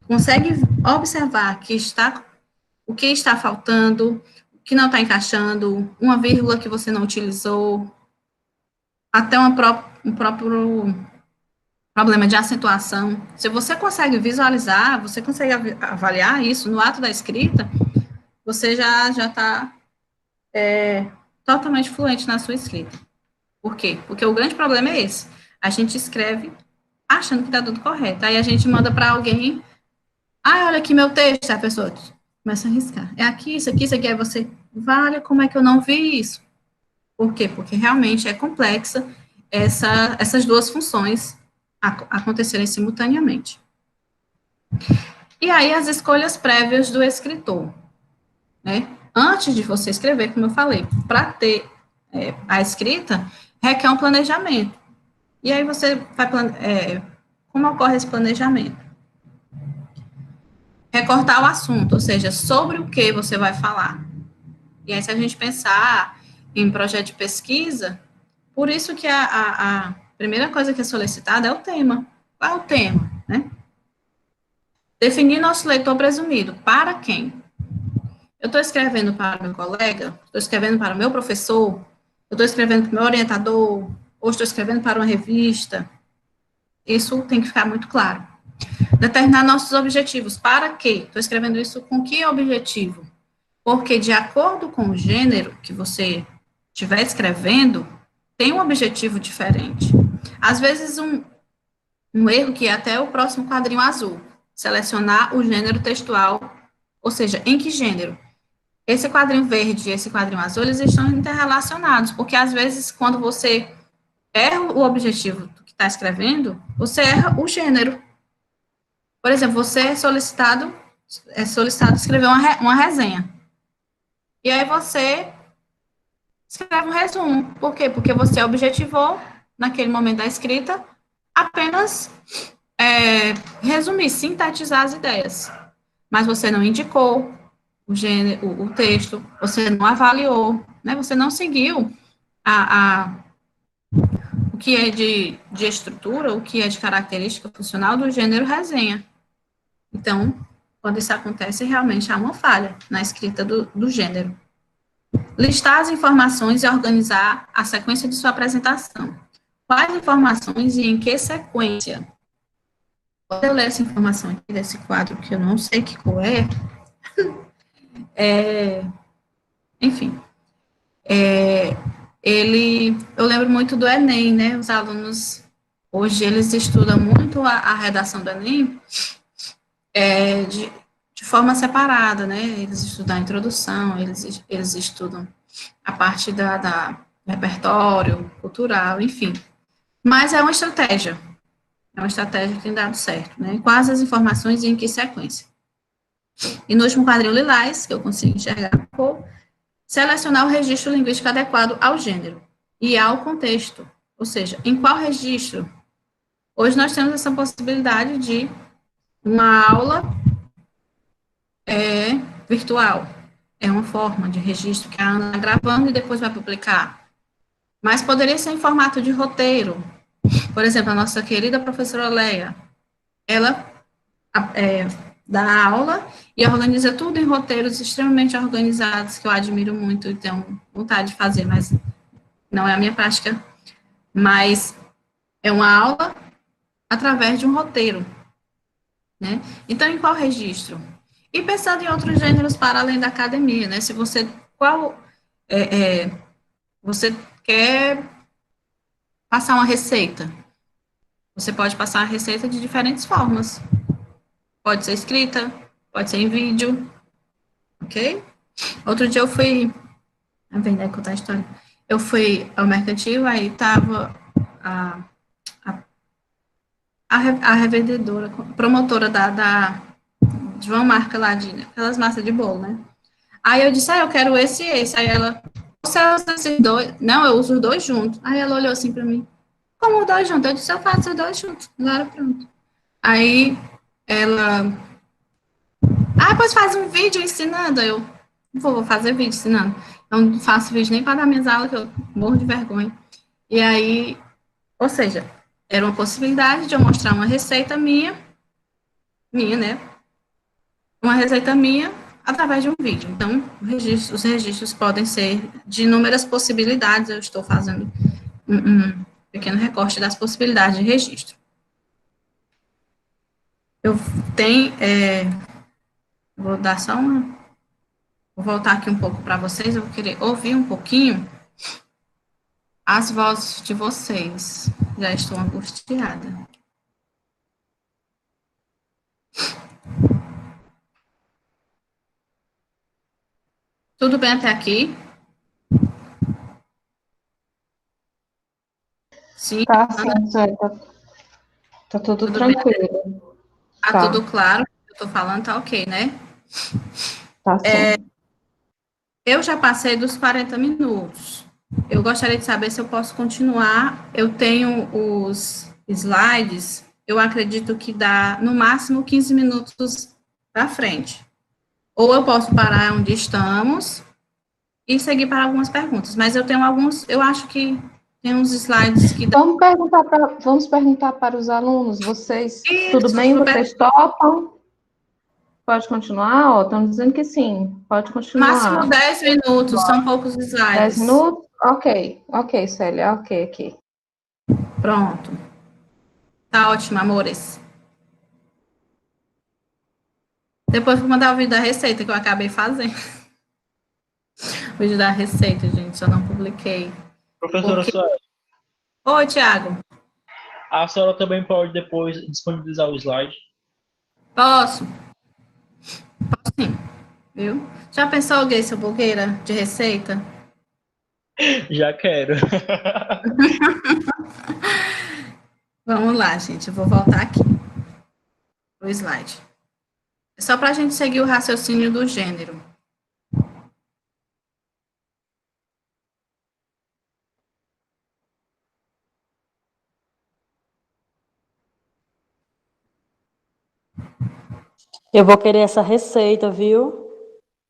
S1: consegue observar o que está faltando, o que não está encaixando, uma vírgula que você não utilizou, até um próprio problema de acentuação. Se você consegue visualizar, você consegue avaliar isso no ato da escrita, você já está totalmente fluente na sua escrita. Por quê? Porque o grande problema é esse. A gente escreve achando que está tudo correto. Aí a gente manda para alguém, olha aqui meu texto, a pessoa começa a riscar. É aqui, isso aqui, aí você, vale, como é que eu não vi isso? Por quê? Porque realmente é complexa essas duas funções acontecerem simultaneamente. E aí, as escolhas prévias do escritor, né? Antes de você escrever, como eu falei, para ter a escrita, requer um planejamento. E aí você vai como ocorre esse planejamento? Recortar o assunto, ou seja, sobre o que você vai falar. E aí, se a gente pensar em projeto de pesquisa, por isso que a primeira coisa que é solicitada é o tema. Qual é o tema, né? Definir nosso leitor presumido. Para quem? Eu estou escrevendo para meu colega? Estou escrevendo para o meu professor? Eu estou escrevendo para o meu orientador? Ou estou escrevendo para uma revista? Isso tem que ficar muito claro. Determinar nossos objetivos. Para quê? Estou escrevendo isso com que objetivo? Porque, de acordo com o gênero que você estiver escrevendo, tem um objetivo diferente. Às vezes, um erro que é até o próximo quadrinho azul, selecionar o gênero textual, ou seja, em que gênero? Esse quadrinho verde e esse quadrinho azul, eles estão interrelacionados, porque às vezes, quando você erra o objetivo do que está escrevendo, você erra o gênero. Por exemplo, você é solicitado escrever uma resenha. E aí você escreve um resumo. Por quê? Porque você objetivou, naquele momento da escrita, apenas resumir, sintetizar as ideias. Mas você não indicou o texto, você não avaliou, né? Você não seguiu o que é de estrutura, o que é de característica funcional do gênero resenha. Então, quando isso acontece, realmente há uma falha na escrita do gênero. Listar as informações e organizar a sequência de sua apresentação. Quais informações e em que sequência? Quando eu ler essa informação aqui desse quadro, que eu não sei que cor enfim, eu lembro muito do Enem, né? Os alunos, hoje, eles estudam muito a redação do Enem de forma separada, né? Eles estudam a introdução, eles estudam a parte do repertório cultural, enfim. Mas é uma estratégia que tem dado certo, né? Quais as informações e em que sequência. E no último quadrinho lilás, que eu consigo enxergar um pouco, selecionar o registro linguístico adequado ao gênero e ao contexto. Ou seja, em qual registro? Hoje nós temos essa possibilidade de uma aula virtual. É uma forma de registro que a Ana está gravando e depois vai publicar. Mas poderia ser em formato de roteiro. Por exemplo, a nossa querida professora Leia, ela da aula e organiza tudo em roteiros extremamente organizados, que eu admiro muito e tenho vontade de fazer, mas não é a minha prática. Mas é uma aula através de um roteiro, né? Então, em qual registro? E pensando em outros gêneros para além da academia, né? Se você, você quer passar uma receita, você pode passar a receita de diferentes formas. Pode ser escrita, pode ser em vídeo, ok? Outro dia eu fui, vem contar a história. Eu fui ao mercantil, aí tava a revendedora, promotora de uma marca lá, de aquelas massas de bolo, né? Aí eu disse, eu quero esse e esse. Aí ela, você usa esses dois? Não, eu uso os dois juntos. Aí ela olhou assim pra mim, como os dois juntos? Eu disse, eu faço os dois juntos. Agora pronto. Aí ela, pois faz um vídeo ensinando. Eu, vou fazer vídeo ensinando. Eu não faço vídeo nem para dar minhas aulas, que eu morro de vergonha. E aí, ou seja, era uma possibilidade de eu mostrar uma receita minha, né? Uma receita minha através de um vídeo. Então, os registros podem ser de inúmeras possibilidades. Eu estou fazendo um pequeno recorte das possibilidades de registro. Eu tenho, vou dar só uma, vou voltar aqui um pouco para vocês, eu vou querer ouvir um pouquinho as vozes de vocês. Já estou angustiada. Tudo bem até aqui? Sim.
S2: Tá, sim, Zé, tá tudo tranquilo.
S1: Tá tudo claro? Eu tô falando, tá ok, né?
S2: Tá sim.
S1: Eu já passei dos 40 minutos. Eu gostaria de saber se eu posso continuar. Eu tenho os slides, eu acredito que dá no máximo 15 minutos para frente. Ou eu posso parar onde estamos e seguir para algumas perguntas. Mas eu tenho alguns, eu acho que tem uns slides que...
S2: Vamos perguntar para os alunos, vocês,
S1: Isso,
S2: tudo bem? Vocês topam? Pode continuar? Ó, estão dizendo que sim, pode continuar.
S1: Máximo 10 minutos, são poucos slides.
S2: 10 minutos? Ok, Célia, ok.
S1: Pronto. Tá ótimo, amores. Depois vou mandar o vídeo da receita que eu acabei fazendo. O vídeo da receita, gente, eu não publiquei.
S5: Professora Sueli.
S1: Oi, Thiago.
S5: A senhora também pode depois disponibilizar o slide?
S1: Posso? Posso sim, viu? Já pensou, Gay, seu blogueira de receita?
S5: Já quero.
S1: Vamos lá, gente, eu vou voltar aqui o slide. É só para a gente seguir o raciocínio do gênero.
S6: Eu vou querer essa receita, viu?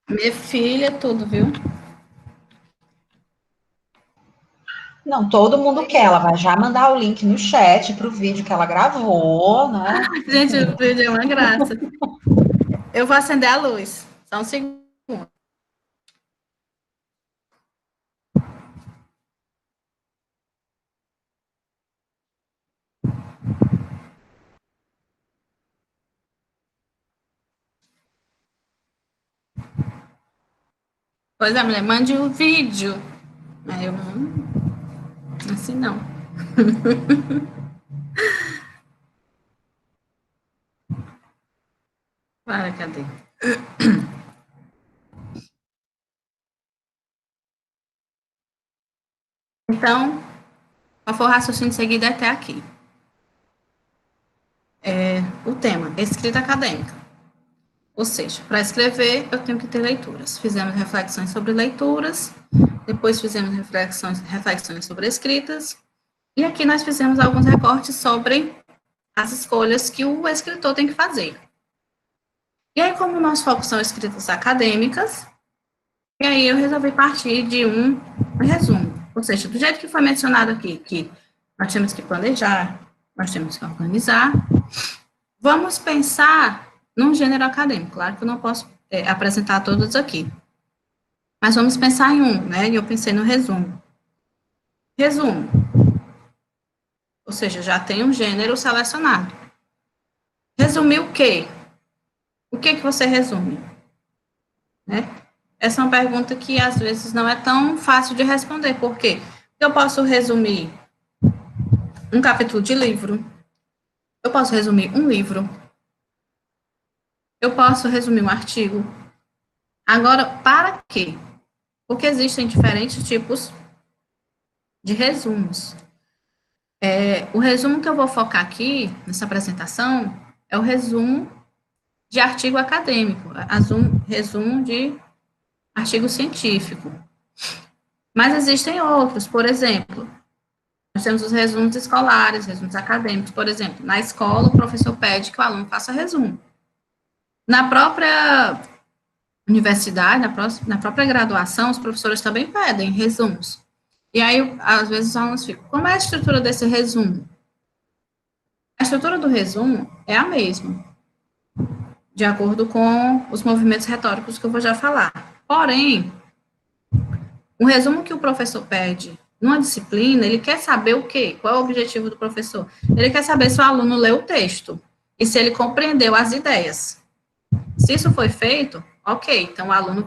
S1: Minha filha, tudo, viu?
S7: Não, todo mundo quer. Ela vai já mandar o link no chat para o vídeo que ela gravou, né?
S1: Gente, o vídeo é uma graça. Eu vou acender a luz. Só um segundo. Pois é, mulher, mande o vídeo. Aí eu não... Assim não. Para, cadê? Então, qual foi o raciocínio seguido até aqui? O tema, escrita acadêmica. Ou seja, para escrever, eu tenho que ter leituras. Fizemos reflexões sobre leituras, depois fizemos reflexões sobre escritas, e aqui nós fizemos alguns recortes sobre as escolhas que o escritor tem que fazer. E aí, como o nosso foco são escritas acadêmicas, e aí eu resolvi partir de um resumo. Ou seja, do jeito que foi mencionado aqui, que nós temos que planejar, nós temos que organizar, vamos pensar num gênero acadêmico. Claro que eu não posso apresentar todos aqui. Mas vamos pensar em um, né? E eu pensei no resumo. Resumo. Ou seja, já tem um gênero selecionado. Resumir o quê? O que você resume? Né? Essa é uma pergunta que, às vezes, não é tão fácil de responder. Por quê? Eu posso resumir um capítulo de livro. Eu posso resumir um livro. Eu posso resumir um artigo. Agora, para quê? Porque existem diferentes tipos de resumos. O resumo que eu vou focar aqui, nessa apresentação, é o resumo de artigo acadêmico, resumo de artigo científico. Mas existem outros, por exemplo, nós temos os resumos escolares, resumos acadêmicos, por exemplo, na escola o professor pede que o aluno faça resumo. Na própria universidade, na própria graduação, os professores também pedem resumos. E aí, às vezes, os alunos ficam, como é a estrutura desse resumo? A estrutura do resumo é a mesma, de acordo com os movimentos retóricos que eu vou já falar. Porém, o resumo que o professor pede numa disciplina, ele quer saber o quê? Qual é o objetivo do professor? Ele quer saber se o aluno leu o texto e se ele compreendeu as ideias. Se isso foi feito, ok, então o aluno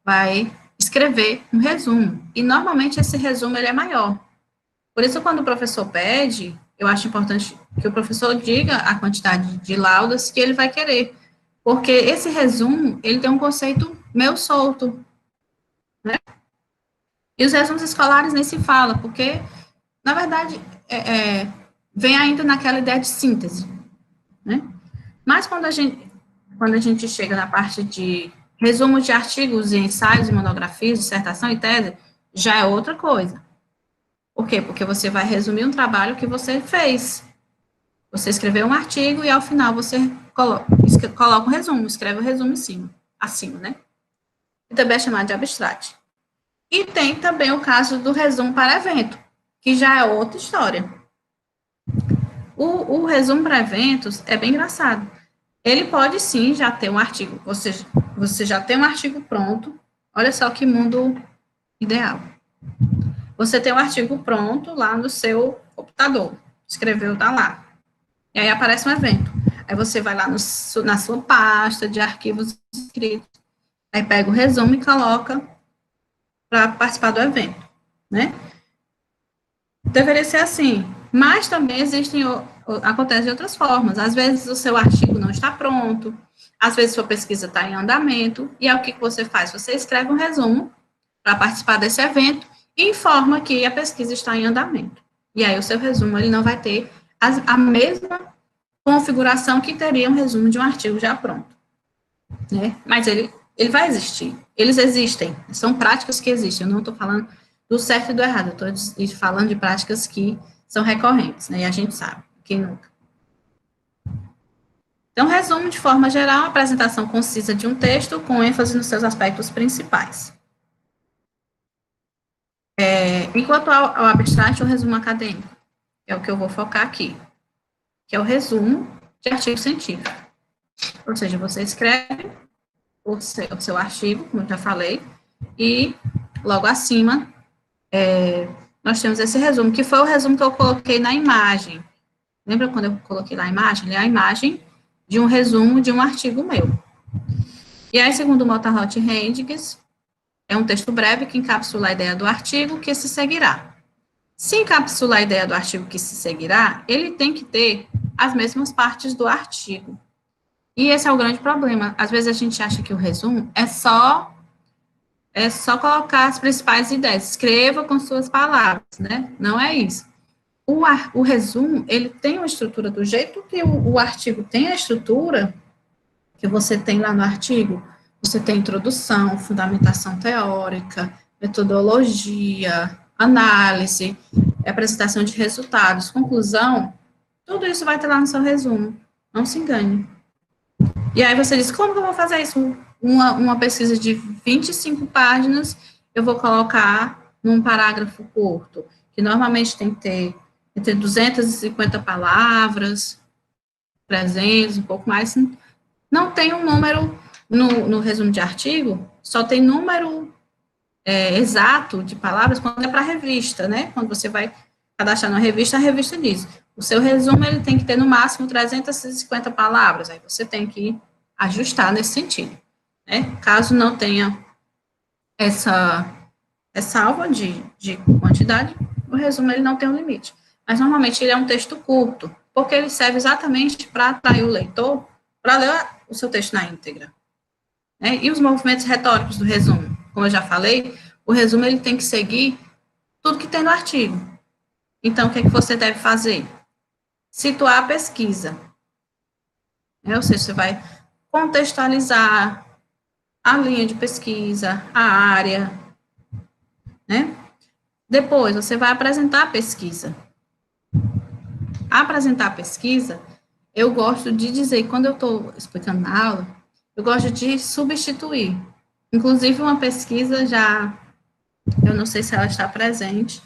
S1: vai escrever um resumo. E, normalmente, esse resumo ele é maior. Por isso, quando o professor pede, eu acho importante que o professor diga a quantidade de laudas que ele vai querer. Porque esse resumo, ele tem um conceito meio solto, né? E os resumos escolares nem se fala, porque, na verdade, vem ainda naquela ideia de síntese, né? Mas quando a gente chega na parte de resumo de artigos e ensaios e monografias, dissertação e tese, já é outra coisa. Por quê? Porque você vai resumir um trabalho que você fez. Você escreveu um artigo e, ao final, você coloca um resumo, escreve o resumo acima, né? E também é chamado de abstract. E tem também o caso do resumo para evento, que já é outra história. O resumo para eventos é bem engraçado. Ele pode, sim, já ter um artigo. Você já tem um artigo pronto. Olha só que mundo ideal. Você tem um artigo pronto lá no seu computador. Escreveu, tá lá. E aí aparece um evento. Aí você vai lá na sua pasta de arquivos escritos. Aí pega o resumo e coloca para participar do evento, né? Deveria ser assim. Mas também acontece de outras formas. Às vezes o seu artigo não está pronto, às vezes sua pesquisa está em andamento, e aí o que você faz? Você escreve um resumo para participar desse evento e informa que a pesquisa está em andamento. E aí o seu resumo ele não vai ter a mesma configuração que teria um resumo de um artigo já pronto, né? Mas ele vai existir. Eles existem, são práticas que existem. Eu não estou falando do certo e do errado, eu estou falando de práticas que são recorrentes, né? E a gente sabe, quem nunca. Então, resumo de forma geral, a apresentação concisa de um texto com ênfase nos seus aspectos principais. Enquanto ao abstract, o resumo acadêmico, é o que eu vou focar aqui, que é o resumo de artigo científico. Ou seja, você escreve o seu artigo, como eu já falei, e logo acima nós temos esse resumo, que foi o resumo que eu coloquei na imagem. Lembra quando eu coloquei lá a imagem? É a imagem de um resumo de um artigo meu. E aí, segundo o Motahot e Hendricks, é um texto breve que encapsula a ideia do artigo que se seguirá. Se encapsula a ideia do artigo que se seguirá, ele tem que ter as mesmas partes do artigo. E esse é o grande problema. Às vezes a gente acha que o resumo é só colocar as principais ideias. Escreva com suas palavras, né? Não é isso. O resumo, ele tem uma estrutura do jeito que o artigo tem a estrutura que você tem lá no artigo. Você tem introdução, fundamentação teórica, metodologia, análise, apresentação de resultados, conclusão. Tudo isso vai ter lá no seu resumo. Não se engane. E aí você diz, como que eu vou fazer isso? Uma pesquisa de 25 páginas, eu vou colocar num parágrafo curto, que normalmente tem que ter entre 250 palavras, 300, um pouco mais. não tem um número no resumo de artigo, só tem número exato de palavras quando é para revista, né? Quando você vai cadastrar na revista, a revista diz, o seu resumo ele tem que ter no máximo 350 palavras, aí você tem que ajustar nesse sentido, né? Caso não tenha essa alva de quantidade, o resumo ele não tem um limite. Mas normalmente ele é um texto curto, porque ele serve exatamente para atrair o leitor para ler o seu texto na íntegra. Né? E os movimentos retóricos do resumo? Como eu já falei, o resumo ele tem que seguir tudo que tem no artigo. Então, o que é que você deve fazer? Situar a pesquisa. Ou seja, você vai contextualizar a linha de pesquisa, a área, né? Depois, você vai apresentar a pesquisa. Apresentar a pesquisa, eu gosto de dizer, quando eu estou explicando na aula, eu gosto de substituir. Inclusive, uma pesquisa eu não sei se ela está presente,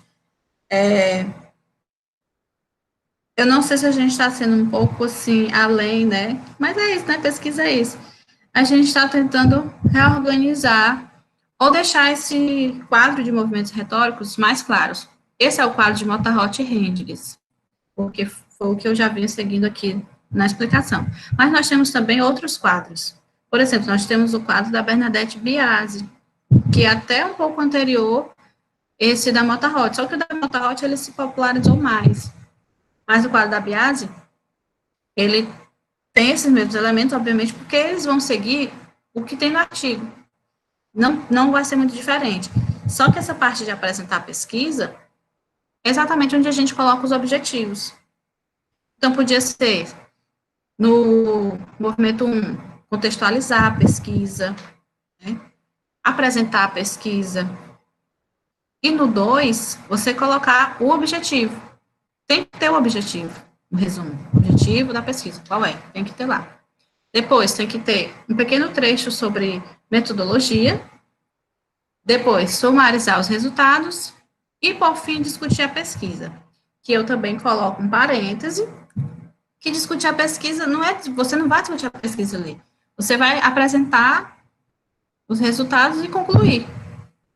S1: eu não sei se a gente está sendo um pouco, assim, além, né? Mas é isso, né? Pesquisa é isso. A gente está tentando reorganizar ou deixar esse quadro de movimentos retóricos mais claros. Esse é o quadro de Motahot e Hendricks, porque foi o que eu já venho seguindo aqui na explicação. Mas nós temos também outros quadros. Por exemplo, nós temos o quadro da Bernadette Biasi, que é até um pouco anterior esse da Motahot, só que o da Motahot ele se popularizou mais. Mas o quadro da Biasi, ele tem esses mesmos elementos, obviamente, porque eles vão seguir o que tem no artigo. Não vai ser muito diferente. Só que essa parte de apresentar a pesquisa é exatamente onde a gente coloca os objetivos. Então, podia ser no movimento 1, contextualizar a pesquisa, né? Apresentar a pesquisa. E no 2, você colocar o objetivo. Tem que ter o objetivo, no resumo. O objetivo da pesquisa, qual é? Tem que ter lá. Depois, tem que ter um pequeno trecho sobre metodologia. Depois, sumarizar os resultados. E, por fim, discutir a pesquisa. Que eu também coloco um parêntese, que discutir a pesquisa você não vai discutir a pesquisa ali. Você vai apresentar os resultados e concluir.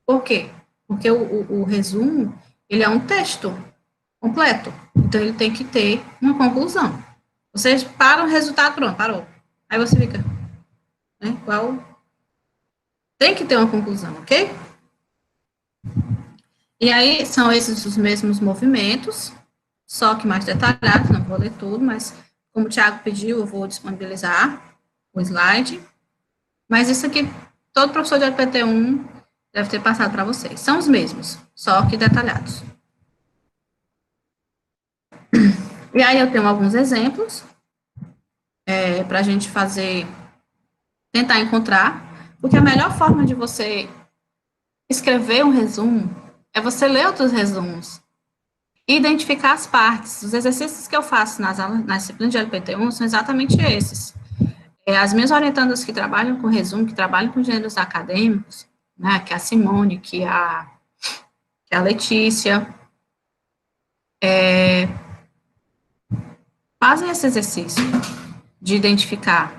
S1: Por quê? Porque o resumo, ele é um texto completo. Então, ele tem que ter uma conclusão. Você para o resultado, pronto, parou. Aí você fica, né, tem que ter uma conclusão, ok? E aí, são esses os mesmos movimentos, só que mais detalhados, não vou ler tudo, mas como o Thiago pediu, eu vou disponibilizar o slide. Mas isso aqui, todo professor de LPT1 deve ter passado para vocês. São os mesmos, só que detalhados. E aí eu tenho alguns exemplos para a gente tentar encontrar, porque a melhor forma de você escrever um resumo é você ler outros resumos e identificar as partes. Os exercícios que eu faço nas disciplinas de LPT1 são exatamente esses. As minhas orientandas que trabalham com resumo, que trabalham com gêneros acadêmicos, né, que é a Simone, que é a Letícia, fazem esse exercício de identificar,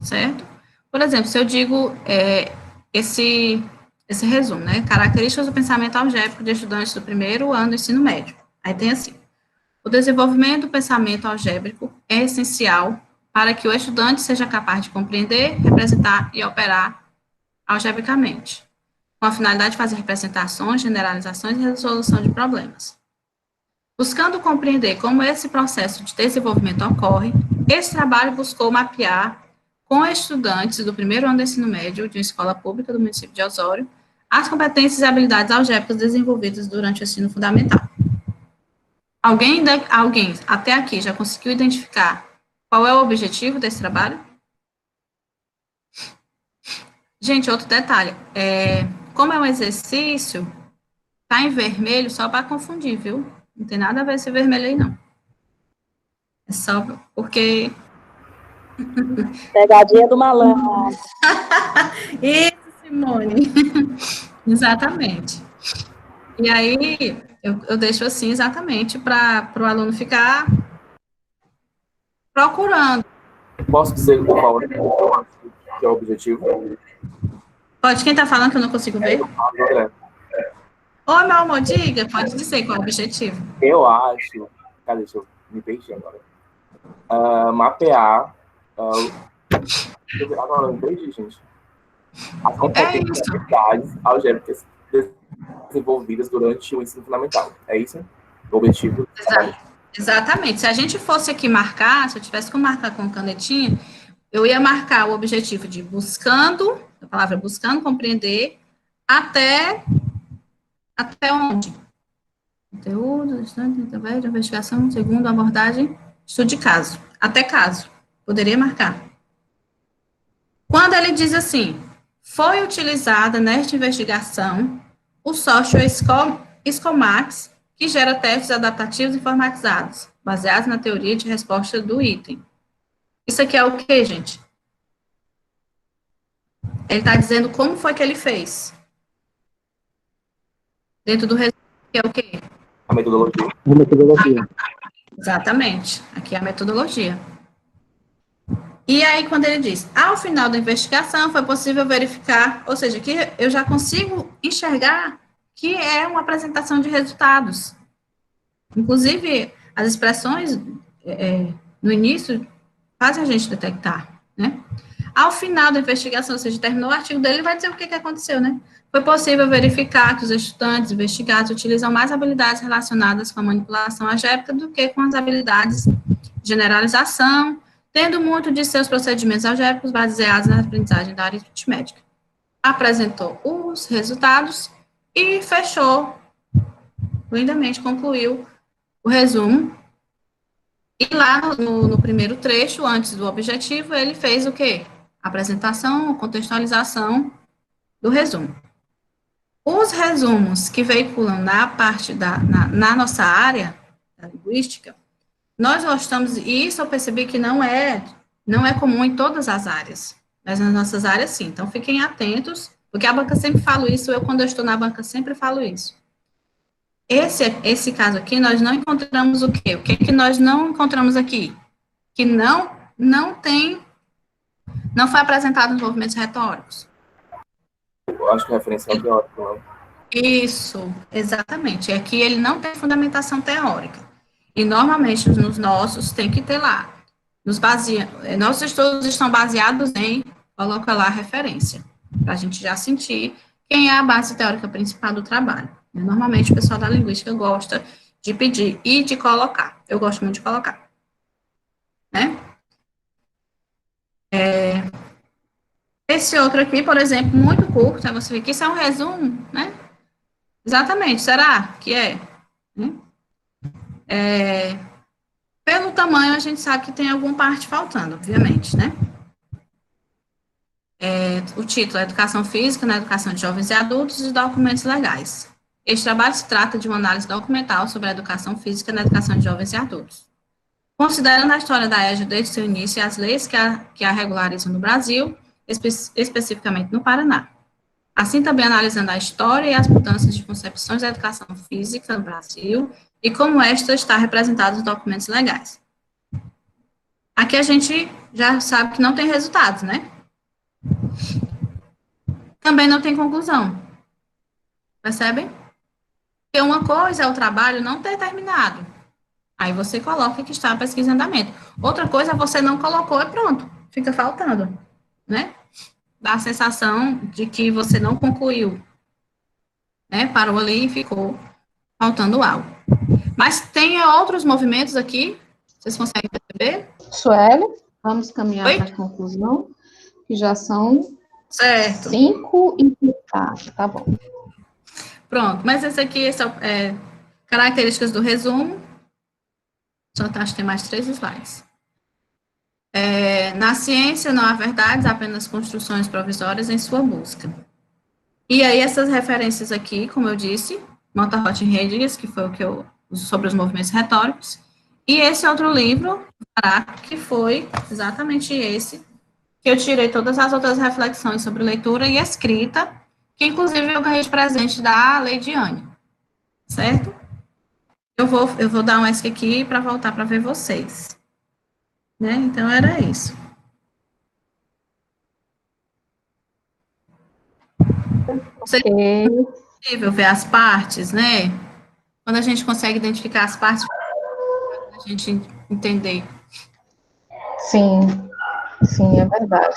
S1: certo? Por exemplo, se eu digo esse resumo, né, características do pensamento algébrico de estudantes do primeiro ano do ensino médio. Aí tem assim, o desenvolvimento do pensamento algébrico é essencial para que o estudante seja capaz de compreender, representar e operar algebricamente, com a finalidade de fazer representações, generalizações e resolução de problemas. Buscando compreender como esse processo de desenvolvimento ocorre, esse trabalho buscou mapear com estudantes do primeiro ano do ensino médio de uma escola pública do município de Osório as competências e habilidades algébricas desenvolvidas durante o ensino fundamental. Alguém até aqui já conseguiu identificar qual é o objetivo desse trabalho? Gente, outro detalhe, como é um exercício, tá em vermelho só para confundir, viu? Não tem nada a ver esse vermelho aí, não. É só porque...
S6: Pegadinha do malandro.
S1: Isso, Simone. Exatamente. E aí, eu deixo assim exatamente para o aluno ficar procurando,
S8: Posso dizer qual é que é o objetivo?
S1: Pode, quem está falando que eu não consigo ver?
S8: André.
S1: Ô, meu amor, diga, pode dizer qual é o objetivo.
S8: Eu acho... Cadê? Deixa eu me perdi agora. Mapear... agora, eu não entendi, gente. As competências e habilidades algébricas desenvolvidas durante o ensino fundamental. É isso? O objetivo?
S1: Exatamente. Se a gente fosse aqui marcar, se eu tivesse que marcar com canetinha, eu ia marcar o objetivo de buscando, a palavra buscando compreender, até onde? Conteúdo, através de investigação, segundo abordagem, estudo de caso. Até caso. Poderia marcar. Quando ele diz assim, foi utilizada nesta investigação o software SCOMAX, que gera testes adaptativos informatizados, baseados na teoria de resposta do item. Isso aqui é o quê, gente? Ele está dizendo como foi que ele fez. Dentro do resumo, que é o quê?
S8: A metodologia.
S4: A metodologia.
S1: Exatamente. Aqui é a metodologia. E aí, quando ele diz, ao final da investigação, foi possível verificar, ou seja, que eu já consigo enxergar que é uma apresentação de resultados. Inclusive, as expressões no início fazem a gente detectar, né? Ao final da investigação, ou seja, terminou o artigo dele, ele vai dizer o que aconteceu, né? Foi possível verificar que os estudantes investigados utilizam mais habilidades relacionadas com a manipulação algébrica do que com as habilidades de generalização, tendo muito de seus procedimentos algébricos baseados na aprendizagem da aritmética. Apresentou os resultados e fechou, lindamente concluiu o resumo. E lá no primeiro trecho, antes do objetivo, ele fez o quê? Apresentação, contextualização do resumo. Os resumos que veiculam na parte na nossa área da linguística, nós gostamos, e isso eu percebi que não é comum em todas as áreas, mas nas nossas áreas sim. Então, fiquem atentos, porque a banca sempre fala isso, quando eu estou na banca, sempre falo isso. Esse caso aqui, nós não encontramos o quê? O que é que nós não encontramos aqui? Que não foi apresentado nos movimentos retóricos.
S8: Eu acho que a referência é teórica, não?
S1: Isso, exatamente. Aqui ele não tem fundamentação teórica. E, normalmente, nos nossos, tem que ter lá. Nossos estudos estão baseados em, coloca lá a referência, para a gente já sentir quem é a base teórica principal do trabalho. Normalmente, o pessoal da linguística gosta de pedir e de colocar. Eu gosto muito de colocar. Né? Esse outro aqui, por exemplo, muito curto, você vê que isso é um resumo, né? Exatamente, será que é? Pelo tamanho, a gente sabe que tem alguma parte faltando, obviamente, né? O título é Educação Física na Educação de Jovens e Adultos e Documentos Legais. Este trabalho se trata de uma análise documental sobre a educação física na educação de jovens e adultos. Considerando a história da EJA desde seu início e as leis que a regularizam no Brasil, especificamente no Paraná. Assim, também analisando a história e as mudanças de concepções da educação física no Brasil e como esta está representada nos documentos legais. Aqui a gente já sabe que não tem resultados, né? Também não tem conclusão. Percebem? Porque uma coisa é o trabalho não ter terminado. Aí você coloca que está a pesquisa em andamento. Outra coisa é você não colocou e pronto, fica faltando, né? Dá a sensação de que você não concluiu, né? Parou ali e ficou faltando algo. Mas tem outros movimentos aqui, vocês conseguem perceber?
S2: Sueli, vamos caminhar para a conclusão, que já são 5 e tá bom.
S1: Pronto, mas esse aqui são características do resumo. Só acho que tem mais 3 slides. Na ciência não há verdades, apenas construções provisórias em sua busca. E aí essas referências aqui, como eu disse, Monta-Roth e Heidegger, que foi o que eu uso sobre os movimentos retóricos, e esse outro livro, que foi exatamente esse, que eu tirei todas as outras reflexões sobre leitura e escrita, que inclusive eu ganhei de presente da Leidiane, certo? Eu vou dar um ESC aqui para voltar para ver vocês. Né? Então, era isso.
S2: Ok.
S1: possível ver as partes, né? Quando a gente consegue identificar as partes, a gente entender.
S2: Sim, sim, é verdade.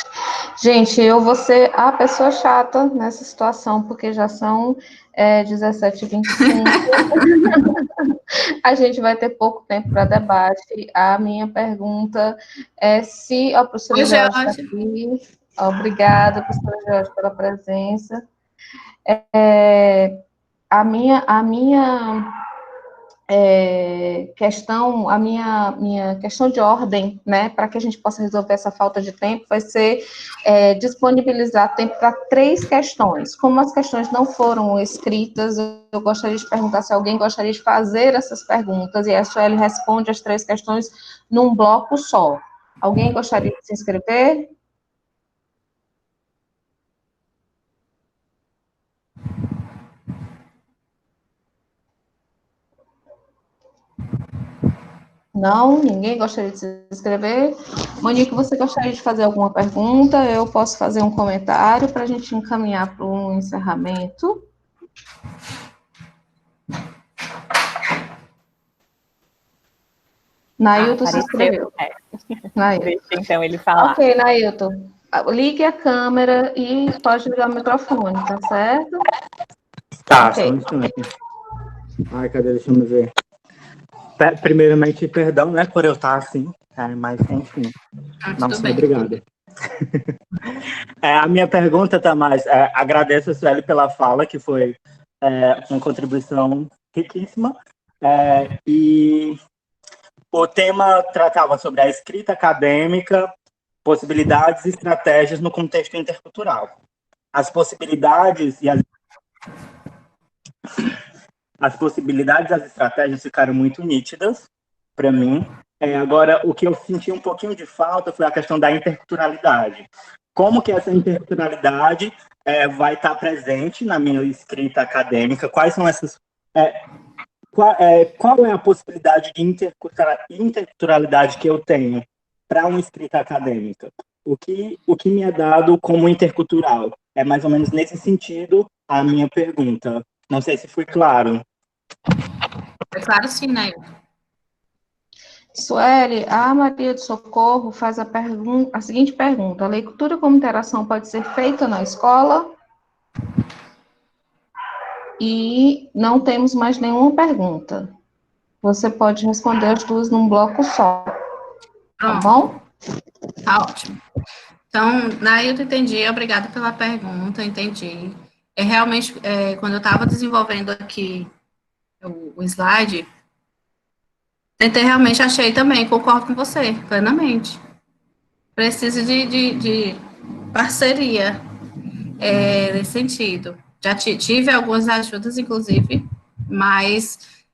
S2: Gente, eu vou ser a pessoa chata nessa situação, porque já são 17h25. A gente vai ter pouco tempo para debate. A minha pergunta é se a professora
S1: Oi,
S2: Jorge está
S1: Jorge.
S2: aqui. Obrigada, professora Jorge, pela presença. A minha questão, a minha questão de ordem, né, para que a gente possa resolver essa falta de tempo, vai ser disponibilizar tempo para 3 questões. Como as questões não foram escritas, eu gostaria de perguntar se alguém gostaria de fazer essas perguntas, e a Sueli responde as 3 questões num bloco só. Alguém gostaria de se inscrever? Não, ninguém gostaria de se inscrever. Monique, você gostaria de fazer alguma pergunta? Eu posso fazer um comentário para a gente encaminhar para um encerramento. Nailton se inscreveu.
S3: Deixa então ele falar.
S2: Ok, Nailton. Ligue a câmera e pode ligar o microfone, tá certo?
S4: Tá,
S2: Ok.
S4: só um instante. Ai, cadê? Deixa eu ver. Primeiramente, perdão, né, por eu estar assim, mas enfim. Não,
S1: Tudo bem.
S4: obrigado. A minha pergunta, Tamás, agradeço a Sueli pela fala, que foi uma contribuição riquíssima. E o tema tratava sobre a escrita acadêmica, possibilidades e estratégias no contexto intercultural. As possibilidades e as possibilidades e as estratégias ficaram muito nítidas para mim. Agora, o que eu senti um pouquinho de falta foi a questão da interculturalidade. Como que essa interculturalidade vai estar presente na minha escrita acadêmica? Quais são essas... qual é a possibilidade de interculturalidade que eu tenho para uma escrita acadêmica? O que me é dado como intercultural? É mais ou menos nesse sentido a minha pergunta. Não sei se foi claro.
S1: É claro, sim, né?
S2: Sueli, a Maria do Socorro faz a seguinte pergunta: a leitura como interação pode ser feita na escola? E não temos mais nenhuma pergunta. Você pode responder as duas num bloco só. Tá bom?
S1: Tá ótimo. Então, daí eu entendi, obrigada pela pergunta, entendi. Realmente, quando eu estava desenvolvendo aqui o slide, tentei realmente, achei também, concordo com você, plenamente. Preciso de parceria nesse sentido. Já tive algumas ajudas, inclusive, mas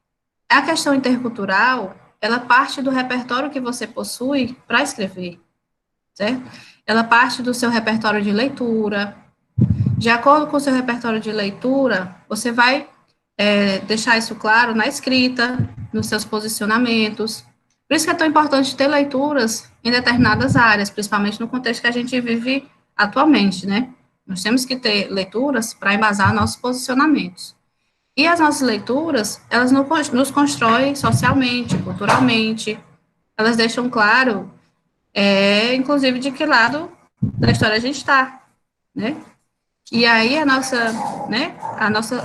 S1: a questão intercultural, ela parte do repertório que você possui para escrever, certo? Ela parte do seu repertório de leitura. De acordo com o seu repertório de leitura, você vai deixar isso claro na escrita, nos seus posicionamentos. Por isso que é tão importante ter leituras em determinadas áreas, principalmente no contexto que a gente vive atualmente, né? Nós temos que ter leituras para embasar nossos posicionamentos. E as nossas leituras, elas nos constroem socialmente, culturalmente, elas deixam claro, inclusive, de que lado da história a gente está, né? E aí a nossa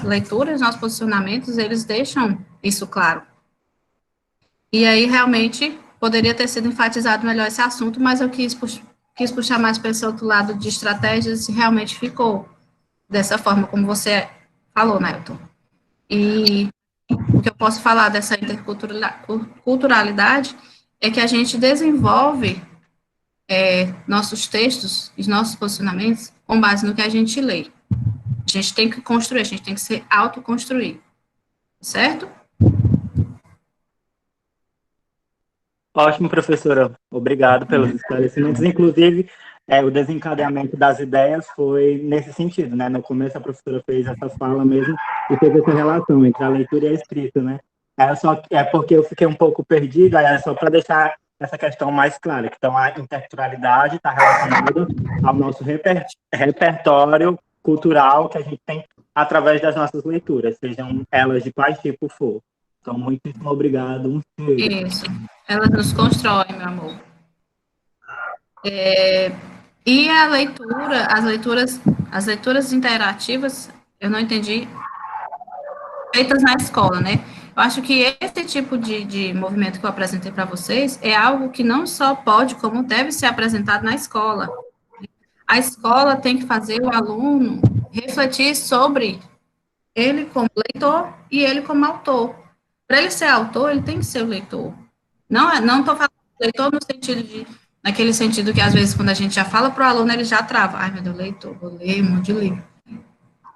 S1: leitura, os nossos posicionamentos, eles deixam isso claro. E aí, realmente, poderia ter sido enfatizado melhor esse assunto, mas eu quis puxar mais para esse outro lado de estratégias e realmente ficou dessa forma, como você falou, Nelton. E o que eu posso falar dessa interculturalidade é que a gente desenvolve nossos textos e nossos posicionamentos com base no que a gente lê. A gente tem que construir, a gente tem que se autoconstruir, certo?
S4: Ótimo, professora. Obrigado pelos esclarecimentos. Inclusive, o desencadeamento das ideias foi nesse sentido, né? No começo, a professora fez essa fala mesmo e fez essa relação entre a leitura e a escrita, né? É porque eu fiquei um pouco perdido, é só para deixar essa questão mais clara. Então, a interculturalidade está relacionada ao nosso repertório cultural que a gente tem através das nossas leituras, sejam elas de quais tipo for. Então, muitíssimo obrigado. Um cheiro.
S1: Isso. Elas nos constroem, meu amor. E a leitura, as leituras interativas, eu não entendi, feitas na escola, né? Eu acho que esse tipo de movimento que eu apresentei para vocês é algo que não só pode, como deve ser apresentado na escola. A escola tem que fazer o aluno refletir sobre ele como leitor e ele como autor. Para ele ser autor, ele tem que ser o leitor. Não estou falando leitor no sentido naquele sentido que às vezes quando a gente já fala para o aluno, ele já trava. Ai, meu Deus, leitor, vou ler um monte de livro.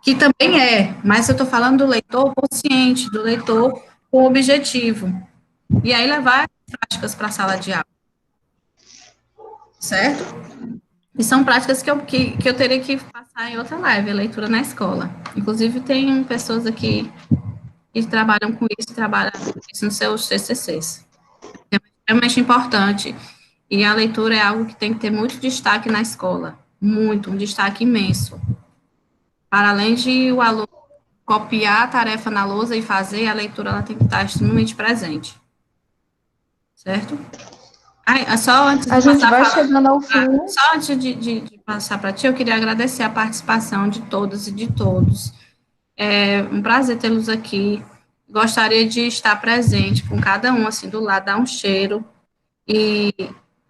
S1: Que também mas eu estou falando do leitor consciente, do leitor com objetivo. E aí levar as práticas para a sala de aula. Certo? E são práticas que eu teria que passar em outra live, a leitura na escola. Inclusive, tem pessoas aqui que trabalham com isso, trabalham com isso nos seus TCCs. É extremamente importante. E a leitura é algo que tem que ter muito destaque na escola. Muito, um destaque imenso. Para além de o aluno copiar a tarefa na lousa e fazer, a leitura ela tem que estar extremamente presente. Certo? Só antes
S2: A gente vai chegando ao fim.
S1: Só antes de passar para ti, eu queria agradecer a participação de todas e de todos. É um prazer tê-los aqui. Gostaria de estar presente com cada um, assim, do lado, dar um cheiro. E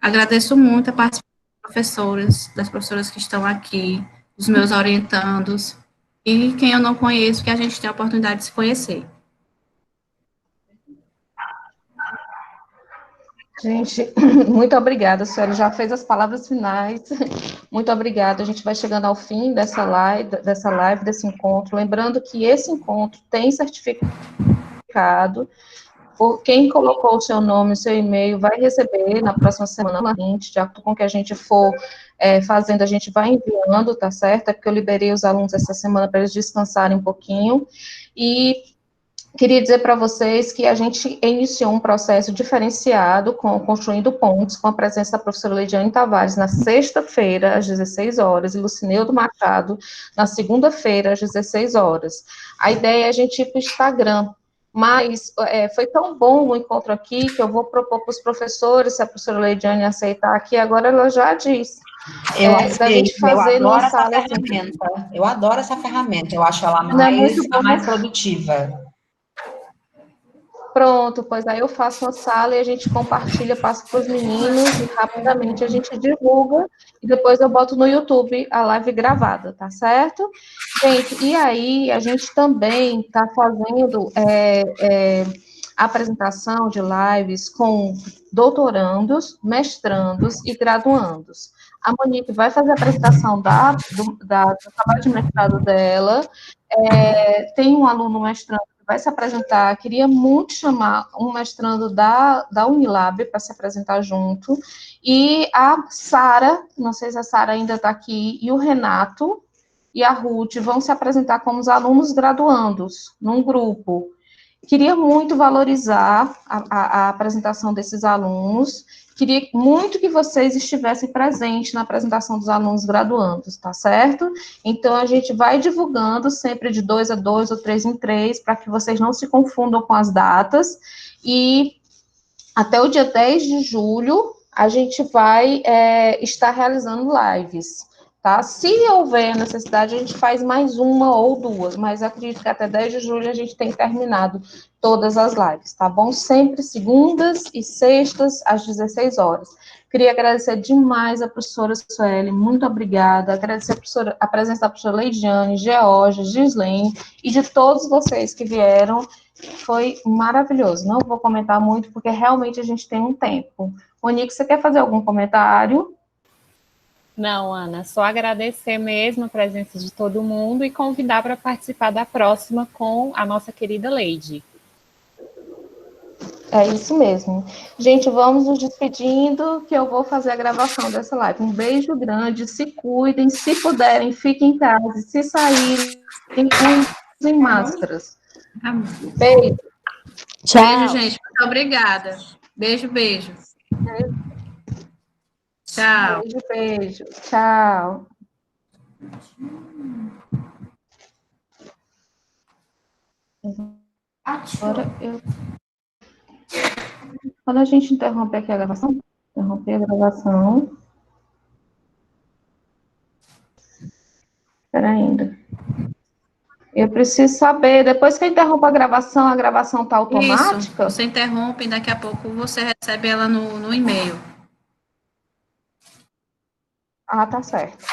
S1: agradeço muito a participação das professoras que estão aqui, dos meus orientandos, e quem eu não conheço, que a gente tem a oportunidade de se conhecer.
S2: Gente, muito obrigada, a senhora já fez as palavras finais. Muito obrigada. A gente vai chegando ao fim dessa live, desse encontro. Lembrando que esse encontro tem certificado. Por quem colocou o seu nome, o seu e-mail, vai receber na próxima semana, de acordo com o que a gente for fazendo, a gente vai enviando, tá certo? É porque eu liberei os alunos essa semana para eles descansarem um pouquinho. E queria dizer para vocês que a gente iniciou um processo diferenciado com Construindo Pontes, com a presença da professora Leidiane Tavares na sexta-feira, às 16 horas, e Lucineudo Machado na segunda-feira, às 16 horas. A ideia é a gente ir para o Instagram, mas foi tão bom o encontro aqui que eu vou propor para os professores, se a professora Leidiane aceitar aqui, agora ela já disse. Da gente fazer
S7: eu adoro
S2: numa
S7: essa
S2: sala
S7: ferramenta. Eu adoro essa ferramenta. Eu acho ela mais produtiva.
S2: Pronto, pois aí eu faço uma sala e a gente compartilha, passa para os meninos e rapidamente a gente divulga e depois eu boto no YouTube a live gravada, tá certo? Gente, e aí a gente também está fazendo apresentação de lives com doutorandos, mestrandos e graduandos. A Monique vai fazer a apresentação do trabalho de mestrado dela, tem um aluno mestrando vai se apresentar, queria muito chamar um mestrando da Unilab para se apresentar junto, e a Sara, não sei se a Sara ainda está aqui, e o Renato e a Ruth vão se apresentar como os alunos graduandos, num grupo. Queria muito valorizar a apresentação desses alunos, queria muito que vocês estivessem presentes na apresentação dos alunos graduandos, tá certo? Então, a gente vai divulgando sempre de 2 a 2 ou 3 em 3, para que vocês não se confundam com as datas, e até o dia 10 de julho, a gente vai estar realizando lives, tá? Se houver necessidade, a gente faz mais uma ou duas, mas acredito que até 10 de julho a gente tem terminado todas as lives, tá bom? Sempre segundas e sextas, às 16 horas. Queria agradecer demais a professora Sueli, muito obrigada. Agradecer a presença da professora Leidiane, Georgia, Gislaine e de todos vocês que vieram. Foi maravilhoso. Não vou comentar muito, porque realmente a gente tem um tempo. Monique, você quer fazer algum comentário?
S3: Não, Ana, só agradecer mesmo a presença de todo mundo e convidar para participar da próxima com a nossa querida Leide.
S2: É isso mesmo. Gente, vamos nos despedindo, que eu vou fazer a gravação dessa live. Um beijo grande, se cuidem, se puderem, fiquem em casa, se saírem, usem máscaras. Beijo.
S1: Tchau. Beijo, gente. Muito obrigada. Beijo, beijo. Tchau.
S2: Beijo, beijo. Tchau. Agora eu... Quando a gente interromper aqui a gravação, interromper a gravação. Espera ainda. Eu preciso saber, depois que eu interrompo a gravação está automática?
S1: Isso, você interrompe e daqui a pouco você recebe ela no e-mail.
S2: Ah, tá certo.